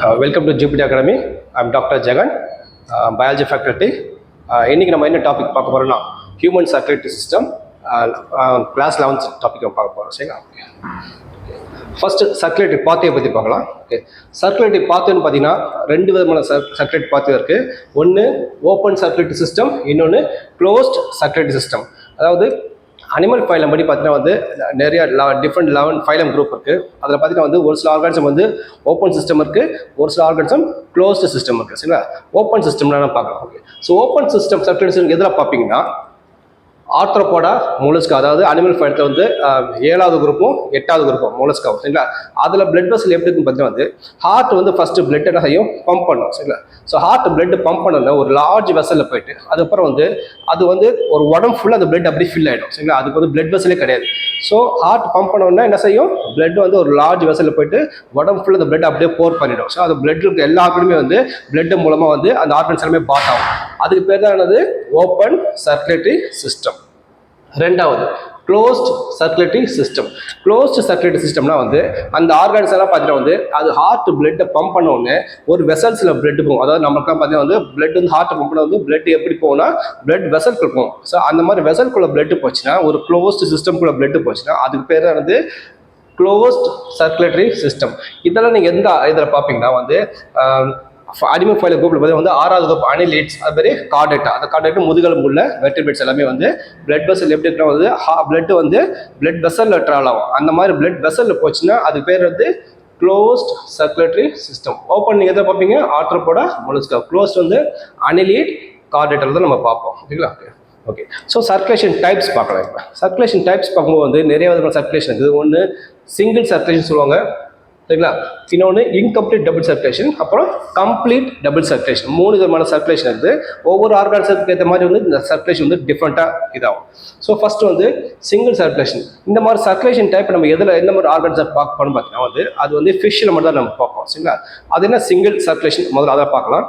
Welcome to GPT Academy. I'm Dr. Jagan, Biology Faculty. இன்னைக்கு நம்ம என்ன டாபிக் பார்க்க போறோம்னா human circulatory system class 11 topic பார்க்க போறோம். சரிங்களா? ஃபர்ஸ்ட் சர்க்குலேட்டரி பாத்தையை பற்றி பார்க்கலாம். ஓகே, சர்க்குலேட்டரி பாத்துன்னு பார்த்தீங்கன்னா ரெண்டு விதமான சர்க்குலேட்டரி பாத்து இருக்கு. ஒன்று ஓப்பன் சர்க்குலேட்டரி சிஸ்டம், இன்னொன்று க்ளோஸ்ட் சர்க்குலேட்டரி சிஸ்டம். அதாவது அனிமல் ஃபைலம் படி பார்த்தீங்கன்னா வந்து நிறைய டிஃப்ரெண்ட் 11 ஃபைலம் குரூப் இருக்குது. அதில் பார்த்தீங்கன்னா வந்து ஒரு சில ஆர்கானிசம் வந்து ஓப்பன் சிஸ்டம் இருக்குது, ஒரு சில ஆர்கானிசம் க்ளோஸ்டு சிஸ்டம் இருக்குது. சரிங்களா? ஓப்பன் சிஸ்டம்லாம் பார்க்கலாம். Okay, so open system circulation எதில் பார்ப்பீங்கன்னா ஆர்த்ரோபோடா, மொலஸ்கா, அதாவது அனிமல் ஃபைலத்தில் வந்து 7வது குரூப்பும் 8வது குரூப்பும் மொலஸ்காவும். சரிங்களா? அதில் பிளட் வெசல் எப்படி இருக்குன்னு பார்த்தீங்கன்னா வந்து ஹார்ட் வந்து ஃபஸ்ட்டு பிளட் என்ன செய்யும், பம்ப் பண்ணும். சரிங்களா? ஸோ ஹார்ட் பிளட் பம்ப் பண்ணல ஒரு லார்ஜ் வெசலில் போயிட்டு அதுக்கப்புறம் வந்து அது வந்து ஒரு உடம்பு ஃபுல்லாக அந்த பிளட் அப்படியே ஃபில் ஆகிடும். சரிங்களா? அதுக்கு வந்து பிளட் வெசலே கிடையாது. ஸோ ஹார்ட் பம்ப் பண்ணோன்னா என்ன செய்யும், பிளட் வந்து ஒரு லார்ஜ் வெசலில் போயிட்டு உடம்பு ஃபுல்லாக அந்த பிளட் அப்படியே போர் பண்ணிடும். ஸோ அது பிளட் இருக்க எல்லா ஆர்கனுமே வந்து பிளட் மூலமாக வந்து அந்த ஆர்கன்ஸ் எல்லாமே பாஸ் ஆகும். அதுக்கு பேர் தான் என்னது, ஓப்பன் சர்க்குலேட்டரி சிஸ்டம். ரெண்டாவது closed circulatory system. Closed circulatory சிஸ்டம்னா வந்து அந்த ஆர்கான்ஸ் எல்லாம் பார்த்தீங்கன்னா வந்து அது ஹார்ட் பிளட்டை பம்ப் பண்ண உடனே ஒரு வெசல்ஸில் பிளட் போகும். அதாவது நம்மளுக்குலாம் பார்த்தீங்கன்னா வந்து பிளட் வந்து ஹார்ட் பம்ப் பண்ண வந்து பிளட் எப்படி போகும்னா பிளட் வெசல்குள்ள போகும். ஸோ அந்த மாதிரி வெசல்குள்ள பிளட் போச்சுன்னா, ஒரு க்ளோஸ்ட் சிஸ்டம்குள்ள பிளட் போச்சுன்னா அதுக்கு பேர் வந்து க்ளோஸ்ட் சர்க்குலேட்டரி சிஸ்டம். இதெல்லாம் நீங்கள் எந்த இதில் பார்ப்பீங்கன்னா வந்து அனிமல் ஃபைல குரூப்ல பார்த்தீங்கன்னா வந்து 6வது குரூப் அனிலேட்ஸ், அது மாதிரி கார்டேட்டா. அந்த கார்டேட்டா முதுகெலும்பு உள்ள வெர்டிபிரேட்ஸ் எல்லாமே வந்து பிளட் வெசல் எப்படி இருக்கிற வந்து பிளட் வந்து பிளட் வெசல்ல ட்ராவல் ஆகும். அந்த மாதிரி பிளட் வெசல்ல போச்சுன்னா அதுக்கு பேர் வந்து க்ளோஸ்ட் சர்க்குலேட்டரி சிஸ்டம். ஓப்பன் நீங்கள் எதை பார்ப்பீங்க, ஆர்த்ரோபோடா, மொலஸ்கா. க்ளோஸ்ட் வந்து அனிலேட், கார்டேட்டா தான் நம்ம பார்ப்போம். ஓகேங்களா? ஓகே, ஸோ சர்க்குலேஷன் டைப்ஸ் பார்க்கலாம். இப்போ சர்க்குலேஷன் டைப்ஸ் பார்க்கும்போது வந்து நிறைய விதமான சர்க்குலேஷன் இருக்குது. ஒன்று சிங்கிள் சர்க்குலேஷன் சொல்லுவாங்க. சரிங்களா? இன்னொன்று இன்கம்ப்ளீட் டபுள் சர்க்குலேஷன், அப்புறம் கம்ப்ளீட் டபுள் சர்க்குலேஷன். 3 விதமான சர்க்குலேஷன் இருக்குது. ஒவ்வொரு ஆர்கானிசத்துக்கு ஏற்ற மாதிரி வந்து இந்த சர்க்குலேஷன் வந்து டிஃப்ரெண்ட்டாக இதாகும். ஸோ ஃபர்ஸ்ட் வந்து சிங்கிள் சர்க்குலேஷன். இந்த மாதிரி சர்க்குலேஷன் டைப் நம்ம எதில் எந்த மாதிரி ஆர்கானிசம் பார்க்கணும்னு பார்த்தீங்கன்னா வந்து அது வந்து ஃபிஷ்ஷில் மட்டும் தான் நம்ம பார்ப்போம். சரிங்களா? அது என்ன சிங்கிள் சர்க்குலேஷன், முதல்ல அதை பார்க்கலாம்.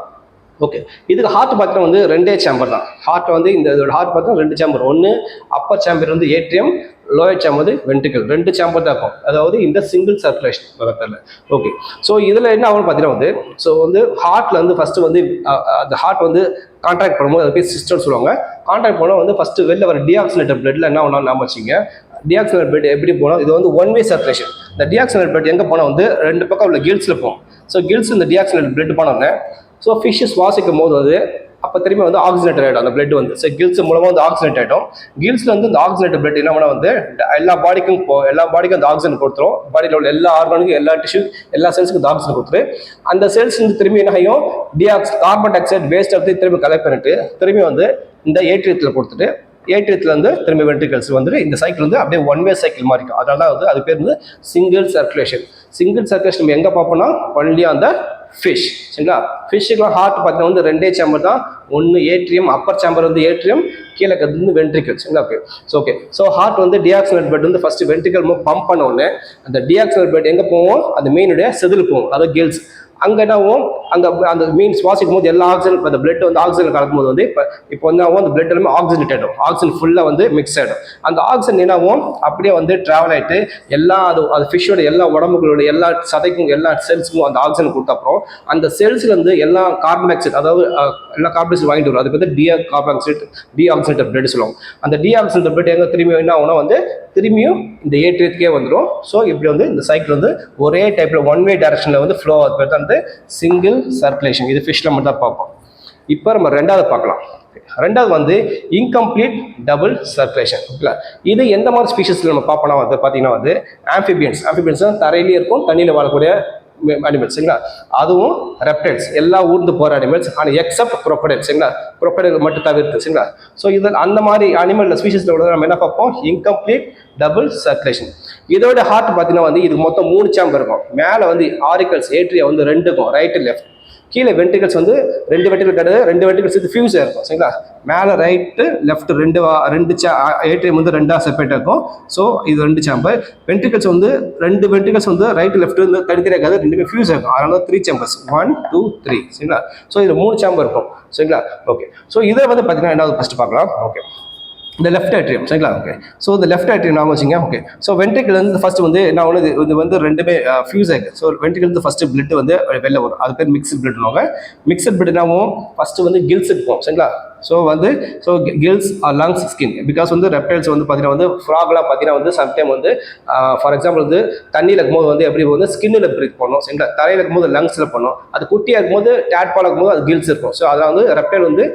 ஓகே, இதுக்கு ஹார்ட் பார்த்தீங்கன்னா வந்து 2 சேம்பர் தான். ஹார்ட் வந்து இந்த ஹார்ட் பார்த்தீங்கன்னா 2 சேம்பர். ஒன்று அப்பர் சேம்பர் வந்து ஏட்ரியம், லோயர் சேம்பர் வந்து வென்ட்ரிக்கல். 2 சேம்பர் தான் இருக்கும். அதாவது இந்த சிங்கிள் சர்க்குலேஷன் மெத்தடில். ஓகே, ஸோ இதில் என்ன ஆகும் பார்த்தீங்கன்னா வந்து ஸோ வந்து ஹார்ட்டில் வந்து ஃபஸ்ட்டு வந்து அந்த ஹார்ட் வந்து கான்ட்ராக்ட் பண்ணும்போது அது போய் சிஸ்டம் சொல்லுவாங்க. கான்ட்ராக்ட் பண்ணால் வந்து ஃபஸ்ட்டு வெளில வர டிஆக்சிலேட்டர் பிளட்ல என்ன ஒன்றா நாம வச்சிங்க. டிஆக்சிலேட்டர் பிளட் எப்படி போனால் இது வந்து 1 வே சர்க்குலேஷன். இந்த டிஆக்சிலேட்டர் பிளட் எங்கே போனால் வந்து 2 பக்கம் உள்ள கில்ஸில் போகும். ஸோ கில்ஸ் இந்த டிஆக்சிலேட்டர் பிளட் போனோடனே ஸோ ஃபிஷ் சுவாசிக்கும் போது வந்து அப்போ திரும்பி வந்து ஆக்சிஜனேட் ஆகிடும் அந்த பிளட் வந்து. ஸோ கில்ஸ் மூலமாக வந்து ஆக்சிஜனேட் ஆகிடும். கில்ஸில் வந்து இந்த ஆக்சிஜனேட் பிளட் என்ன பண்ணால் வந்து எல்லா பாடிக்கும் அந்த ஆக்சிஜன் கொடுத்துரும். பாடியில் உள்ள எல்லா ஆர்கானுக்கும், எல்லா டிஷ்யூ, எல்லா செல்ஸுக்கும் இந்த ஆக்சிஜன் கொடுத்துரு. அந்த செல்ஸ் வந்து திரும்பி என்ன ஆகும், கார்பன் டை ஆக்சைடு வேஸ்ட் எடுத்து திரும்பி கலெக்ட் பண்ணிட்டு திரும்பி வந்து இந்த ஏட்ரியத்தில் கொடுத்துட்டு ஏட்ரியத்தில் வந்து திரும்பி வென்ட்ரிகல்ஸ் வந்துட்டு இந்த சைக்கிள் வந்து அப்படியே 1 வே சைக்கிள் மாதிரி இருக்கும். அதனால வந்து அது பேர் வந்து சிங்கிள் சர்க்குலேஷன். சிங்கிள் சர்க்குலேஷன் நம்ம எங்கே பார்ப்போம்னா ஒன்லி அந்த ஃபிஷ். சரிங்களா? ஃபிஷ்ஷுக்குலாம் ஹார்ட் பார்த்தீங்கன்னா வந்து 2 சேம்பர் தான். ஒன்று ஏட்ரியம், அப்பர் சேம்பர் வந்து ஏட்ரியம், கீழே இருக்கிறது வந்து வென்ட்ரிக்கல். சரிங்களா? Okay, so okay, so heart வந்து டிஆக்சிலேட் பிளட் வந்து ஃபர்ஸ்ட் வென்ட்ரிக்கல் பம்ப் பண்ண உடனே அந்த டிஆக்சிலேட் பிளட் எங்கே போவோம், அந்த மெயினுடைய செதில் போகும், அதாவது கில்ஸ். அங்கே என்ன ஆகும், அங்கே அந்த மீன் சுவாசிக்கும் போது எல்லா ஆக்சிஜன் அந்த பிளட் வந்து ஆக்சிஜன் கலக்கும் போது வந்து இப்போ வந்து ஆகும் அந்த பிளட் எல்லாமே ஆக்சிஜனேட் ஆகிடும். ஆக்சிஜன் ஃபுல்லாக வந்து மிக்ஸ் ஆகிடும். அந்த ஆக்சிஜன் என்ன ஆகும், அப்படியே வந்து ட்ராவல் ஆகிட்டு எல்லா அது ஃபிஷ்ஷோட எல்லா உடம்புகளோட எல்லா சதைக்கும் எல்லா செல்ஸுக்கும் அந்த ஆக்சிஜன் கொடுத்த அப்புறம் அந்த செல்ஸ்லேருந்து எல்லா கார்பன் டை ஆக்சைடு, அதாவது எல்லா கார்பன் டை ஆக்சைடு வாங்கிட்டு வரும். அதுக்கு வந்து டீஆக்சிலேட்டட் பிளட் சொல்லுவாங்க. அந்த டீஆக்சிலேட்டட் பிளட் எங்கே திரும்பி என்ன ஆகும்னா வந்து திரும்பியும் இந்த ஏட்ரியத்துக்கே வந்துடும். ஸோ இப்படி வந்து இந்த சைக்கிள் வந்து ஒரே டைப்பில் 1 வே டைரக்ஷனில் வந்து ஃப்ளோ ஆகுது. வந்து சிங்கிள் சர்க்குலேஷன். இது ஃபிஷ்ல மட்டும் தான் பார்ப்போம். இப்போ நம்ம ரெண்டாவது பார்க்கலாம். ரெண்டாவது வந்து இன்கம்ப்ளீட் டபுள் சர்க்குலேஷன். ஓகேங்களா? இது எந்த மாதிரி ஸ்பீஷஸ்ல நம்ம பார்ப்போம்னா வந்து பார்த்தீங்கன்னா வந்து ஆம்பிபியன்ஸ் தான் தரையிலேயே இருக்கும், தண்ணியில் வாழக்கூடிய அனிமல்ஸ். சரிங்களா? அதுவும் ரெப்டைல்ஸ், எல்லா ஊர்ந்து போகிற அனிமல்ஸ், ஆனால் எக்ஸப்ட் crocodile. சரிங்களா? crocodile மட்டும் தவிர்த்து. சரிங்களா? ஸோ இது அந்த மாதிரி அனிமல் ஸ்பீஷஸ்ல உள்ள நம்ம என்ன பார்ப்போம், இன்கம்ப்ளீட் டபுள் சர்க்குலேஷன். இதோட ஹார்ட் பார்த்தீங்கன்னா வந்து இது மொத்தம் 3 சேம்பர் இருக்கும். மேலே வந்து ஆரிக்கல்ஸ், ஏட்ரியா வந்து 2 இருக்கும், ரைட்டு லெஃப்ட். கீழே வென்ட்ரிகல்ஸ் வந்து 2 வென்ட்ரிகல் கிடையாது, 2 வென்ட்ரிகல்ஸ் இது ஃபியூஸ் இருக்கும். சரிங்களா? மேலே ரைட்டு லெஃப்ட் 2 ஏட்ரியம் வந்து 2 செப்பரேட்டாக இருக்கும். ஸோ இது 2 சேம்பர். வென்ட்ரிகல்ஸ் வந்து 2 வென்ட்ரிகல்ஸ் வந்து ரைட்டு லெஃப்ட் வந்து தனித்தனியாக இருக்காது, 2 ஃபியூஸ் இருக்கும். அதனால 3 சேம்பர்ஸ், 1 2 3. சரிங்களா? ஸோ இது 3 சேம்பர் இருக்கும். சரிங்களா? ஓகே, ஸோ இதை வந்து பார்த்தீங்கன்னா என்னது ஃபர்ஸ்ட் பார்க்கலாம். ஓகே, இந்த லெஃப்ட் atrium சரிங்களா ஓகே ஸோ இந்த லெஃப்ட் atrium நாம வச்சுங்க ஓகே ஸோ வென்ட்ரிக்கிள் வந்து ஃபர்ஸ்ட் வந்து என்ன ஒன்று இது வந்து ரெண்டுமே ஃபியூஸ் ஆகுது ஸோ வென்ட்ரிக்கிள் வந்து ஃபர்ஸ்ட் பிளட் வந்து வெளில வரும் அது பேர் மிக்சட் பிளட்னுவாங்க மிக்சட் பிளட் என்னாவும் ஃபர்ஸ்ட் வந்து கில்ஸ் இருக்கும் சரிங்களா ஸோ வந்து so gills lungs skin because வந்து ரெப்டைல்ஸ் வந்து பார்த்தீங்கன்னா வந்து ஃப்ராக்லாம் பார்த்தீங்கன்னா வந்து சம்டைம் வந்து ஃபார் எக்ஸாம்பிள் வந்து தண்ணியில் இருக்கும்போது வந்து எப்படி வந்து ஸ்கின்னில் பிரீத் பண்ணணும் சரிங்களா தரையில் இருக்கும்போது லங்ஸில் பண்ணணும் அது குட்டியாக இருக்கும்போது டேட்பால் இருக்கும்போது அது கில்ஸ் இருக்கும் ஸோ அதனால் வந்து ரெப்டைல் வந்து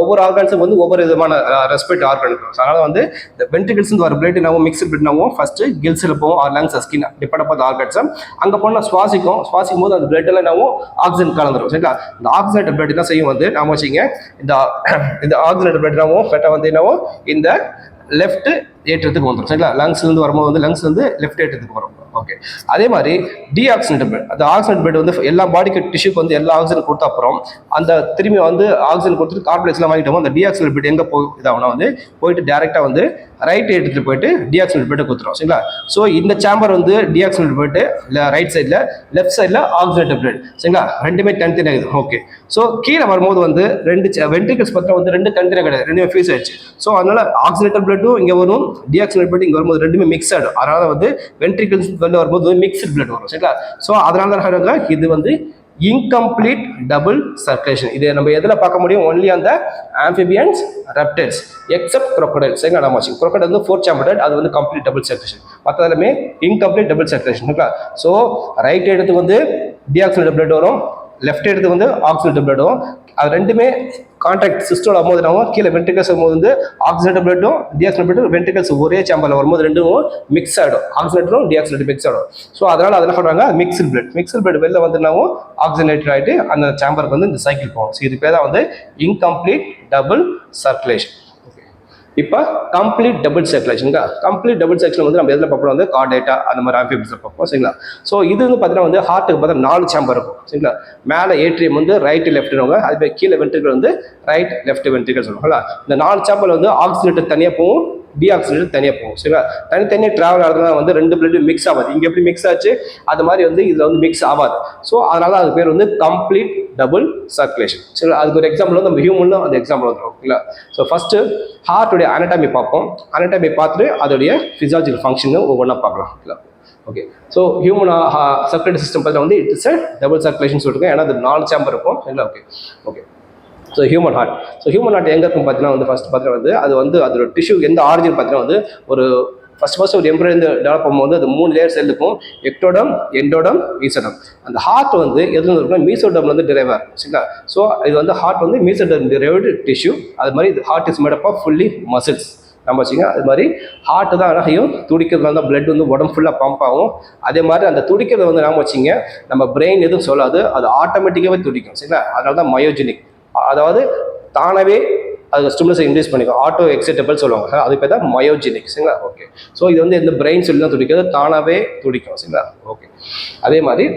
ஒவ்வொரு ஆர்கன்ஸும் வந்து ஒவ்வொரு விதமான ரெஸ்பிரேட் ஆர்கன் இருக்கும் ஸோ அதனால் வந்து இந்த வென்ட்ரிகிள்ஸ் வர பிளட் நாவும் மிக்சட் பிளட் நாவும் ஃபஸ்ட்டு கில்ஸில் போவோம் or lungs skin depend upon organs அங்கே போனால் சுவாசிக்கும் போது அந்த பிளட் எல்லாம் நாவும் ஆக்சிஜன் கலந்துரும் சரிங்களா இந்த ஆக்சிஜன் பிளட் என்ன செய்யும் வந்து நாம வச்சுங்க இந்த ஆக்சிஜன் பிளட் நாவும் ஃபெட்டா வந்து என்னவோ இந்த லெஃப்ட் ஏற்றத்துக்கு வந்துடும் சரிங்களா லங்ஸ்லேருந்து வரும்போது வந்து லங்ஸ் வந்து லெஃப்ட் ஏற்றத்துக்கு வரும் ஓகே அதே மாதிரி டீஆக்சிஜன் பெட் அந்த ஆக்சிஜன் பெட் வந்து எல்லா பாடிக்கு டிஷ்யூக்கு வந்து எல்லா ஆக்சிஜன் கொடுத்த அப்புறம் அந்த திரும்பி வந்து ஆக்சிஜன் கொடுத்துட்டு கார்பன்டைஆக்சைட்லாம் வாங்கிட்டோம் அந்த டீஆக்சிஜன் பெட் எங்கே போய் இதாகனா வந்து போயிட்டு டேரெக்டாக வந்து ரைட் ஏற்றத்துக்கு போயிட்டு டீஆக்சிஜன் பெட்டை கொடுத்துரும் சரிங்களா ஸோ இந்த சேம்பர் வந்து டீஆக்சிஜன் பெட்டு இல்லை ரைட் சைடில் லெஃப்ட் சைடில் ஆக்சிஜன் பெட் சரிங்களா ரெண்டுமே தனித்தனியாகுது ஓகே ஸோ கீழே வரும்போது வந்து ரெண்டு வென்ட்ரிகல்ஸ் பார்த்தா வந்து ரெண்டு தனித்தனியாக கிடையாது ரெண்டுமே ஃபியூஸ் ஆயிடுச்சு ஸோ அதனால ஆக்சிஜனேட்டட் பிளட்டும் இங்கே வரும் டீஆக்சிஜனேட் பிளட் இங்கே வரும்போது ரெண்டுமே மிக்ஸ் ஆகிடும் அதனால வந்து வென்ட்ரிகல்ஸ் வெளில வரும்போது மிக்ஸ்டு பிளட் வரும் சரிங்களா ஸோ அதனால தான் இது வந்து incomplete double circulation இது நம்ம எதில் பார்க்க முடியும் only on the amphibians reptiles except crocodiles சரிங்களா நம்ம crocodile வந்து 4 chambered அது வந்து complete double circulation மற்றதுமே incomplete double circulation okay so right எடுத்துக்கு வந்து டீஆக்சிஜனேட்டட் பிளட் வரும் லெஃப்ட் எடுத்து வந்து ஆக்சிஜனேட்டட் பிளட் வரும் அது ரெண்டுமே கான்டாக்ட் சிஸ்டோட வரும்போது நம்ம கீழே வென்ட்ரிகல்ஸ் வரும்போது வந்து ஆக்சிஜனேட்டட் பிளட்டும் டீஆக்சிஜனேட்டட் பிளட்டும் வென்ட்ரிகல்ஸ் ஒரே சேம்பரில் வரும்போது ரெண்டும் மிக்ஸ் ஆகிடும் ஆக்சிஜனேட்டரும் டீஆக்சிஜனேட்டட் மிக்ஸ் ஆகிடும் ஸோ அதனால் அதெல்லாம் சொல்கிறாங்க மிக்சட் பிளட் வெளில வந்துனாவும் ஆக்சிஜனேட்டட் ஆகிட்டு அந்த சேம்பருக்கு வந்து இந்த சைக்கிள் போகும் ஸோ இது பேர் தான் வந்து இன்கம்ப்ளீட் டபுள் சர்க்குலேஷன் இப்போ கம்ப்ளீட் டபுள் சர்க்குலேஷனுங்க கம்ப்ளீட் டபுள் சர்க்குலேஷன் வந்து நம்ம எதில் பார்ப்போம் வந்து கார்டேட்டா அந்த மாதிரி ஆம்பிபியன்ஸில் பார்ப்போம் சரிங்களா ஸோ இது வந்து பார்த்தீங்கன்னா வந்து ஹார்ட்டுக்கு பார்த்தா 4 சேம்பர் இருக்கும் சரிங்களா மேலே ஏட்ரியம் வந்து ரைட்டு லெஃப்ட்னுவாங்க அது கீழே வென்ட்ரிகல் வந்து ரைட் லெஃப்ட் வென்ட்ரிகல் சொல்லுவாங்களா இந்த 4 சேம்பர் வந்து ஆக்சிஜனேட்டர் தனியாக போகும் டீஆக்சிஜனேட்டர் தனியாக போகும் சரிங்களா தனித்தனியாக ட்ராவல் ஆகிறதுனால வந்து ரெண்டு பிளட் மிக்ஸ் ஆகாது இங்கே எப்படி மிக்ஸ் ஆச்சு அது மாதிரி வந்து இதில் வந்து மிக்ஸ் ஆகாது ஸோ அதனால அது பேர் வந்து கம்ப்ளீட் டபுள் சர்க்குலேஷன் சரிங்களா அதுக்கு ஒரு எக்ஸாம்பிள் வந்து நம்ம ஹியூமன்ல அந்த எக்ஸாம்பிள் வந்துடும் ஓகேங்களா ஸோ ஃபர்ஸ்ட் ஹார்ட்டுடைய அனட்டாமி பார்ப்போம் அனட்டாமி பார்த்துட்டு அதோடைய ஃபிசியாலஜிக்கல் ஃபங்க்ஷன் ஒவ்வொன்றா பார்க்கலாம் ஓகேங்களா okay so human circulatory system பார்த்தா வந்து இட்ஸ் டபுள் சர்க்குலேஷன் சொல்லிருக்கேன் ஏன்னா அது 4 சேம்பர் இருக்கும் சரிங்களா okay okay so human heart எங்கே இருக்கும் பார்த்தீங்கன்னா வந்து ஃபர்ஸ்ட் பார்த்தீங்கன்னா வந்து அது வந்து அதோட டிஷ்யூ எந்த ஆரிஜின் பார்த்தீங்கன்னா வந்து ஒரு ஃபர்ஸ்ட் ஒரு எம்ப்ராய்டரி டெவலப் பண்ணும்போது அது 3 லேயர்ஸ் இருக்கும் எக்டோடம் எண்டோடம் மீசோடம் அந்த ஹார்ட் வந்து எதுல இருக்கும் மீசோடம்ல வந்து டிரைவ் ஆகும் சரிங்களா ஸோ இது வந்து ஹார்ட் வந்து மீசோடம் டிரைவ்டு டிஷ்யூ அது மாதிரி heart is made up of fully muscles நம்ம வச்சுங்க அது மாதிரி ஹார்ட் தான் ஆகும் துடிக்கிறதுனால தான் பிளட் வந்து உடம்பு ஃபுல்லாக பம்ப் ஆகும் அதே மாதிரி அந்த துடிக்கிறத வந்து நாம வச்சுங்க நம்ம பிரெயின் எதுவும் சொல்லாது அது ஆட்டோமேட்டிக்காகவே துடிக்கும் சரிங்களா அதனால தான் மயோஜெனிக் அதாவது தானாகவே அது ஸ்டிமுலஸை இன்டியூஸ் பண்ணிக்கும் ஆட்டோ எக்ஸைட்டபிள் சொல்லுவாங்க அது பேர் தான் மயோஜெனிக் சரிங்களா ஓகே ஸோ இது வந்து எந்த பிரெயின் சொல்லி தான் துடிக்கிறது தானாகவே துடிக்கும் சரிங்களா ஓகே அதே மாதிரி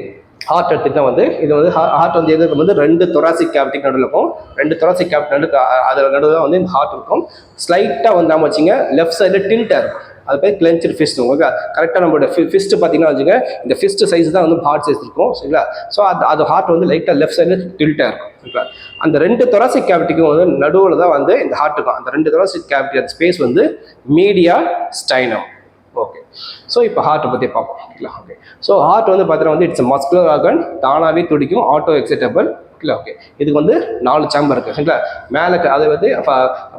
ஹார்ட் எடுத்துக்கிட்டா வந்து இது வந்து ஹார்ட் வந்து எது வந்து 2 thoracic cavity நடுவில் இருக்கும் 2 thoracic cavity அதில் நடுவில் தான் வந்து இந்த ஹார்ட் இருக்கும் ஸ்லைட்டாக வந்து நாம வச்சுங்க லெஃப்ட் சைடில் டில்ட்டாக இருக்கும் அது பேர் கிளென்ச்சர் ஃபிஸ்ட் ஓகே கரெக்டாக நம்மளோட ஃபிஸ்ட் பார்த்தீங்கன்னா வச்சுங்க இந்த ஃபிஸ்ட் சைஸ் தான் வந்து ஹார்ட் சைஸ் இருக்கும் சரிங்களா ஸோ அது ஹார்ட் வந்து லைட்டாக லெஃப்ட் சைடில் டில்ட்டாக இருக்கும் ஓகே அந்த 2 thoracic cavityக்கும் வந்து நடுவில் தான் வந்து இந்த ஹார்ட் இருக்கும் அந்த 2 thoracic cavity அந்த ஸ்பேஸ் வந்து மீடியா ஸ்டைனம் ஓகே ஸோ இப்போ ஹார்ட்டை பற்றி பார்ப்போம் ஓகேங்களா ஓகே ஸோ ஹார்ட் வந்து பார்த்தீங்கன்னா வந்து இட்ஸ் மஸ்குலர் ஆர்கன் தானாகவே துடிக்கும் ஆட்டோ எக்ஸைட்டபிள் இல்லை ஓகே இதுக்கு வந்து 4 சேம்பர் இருக்குது சரிங்களா மேலே அது வந்து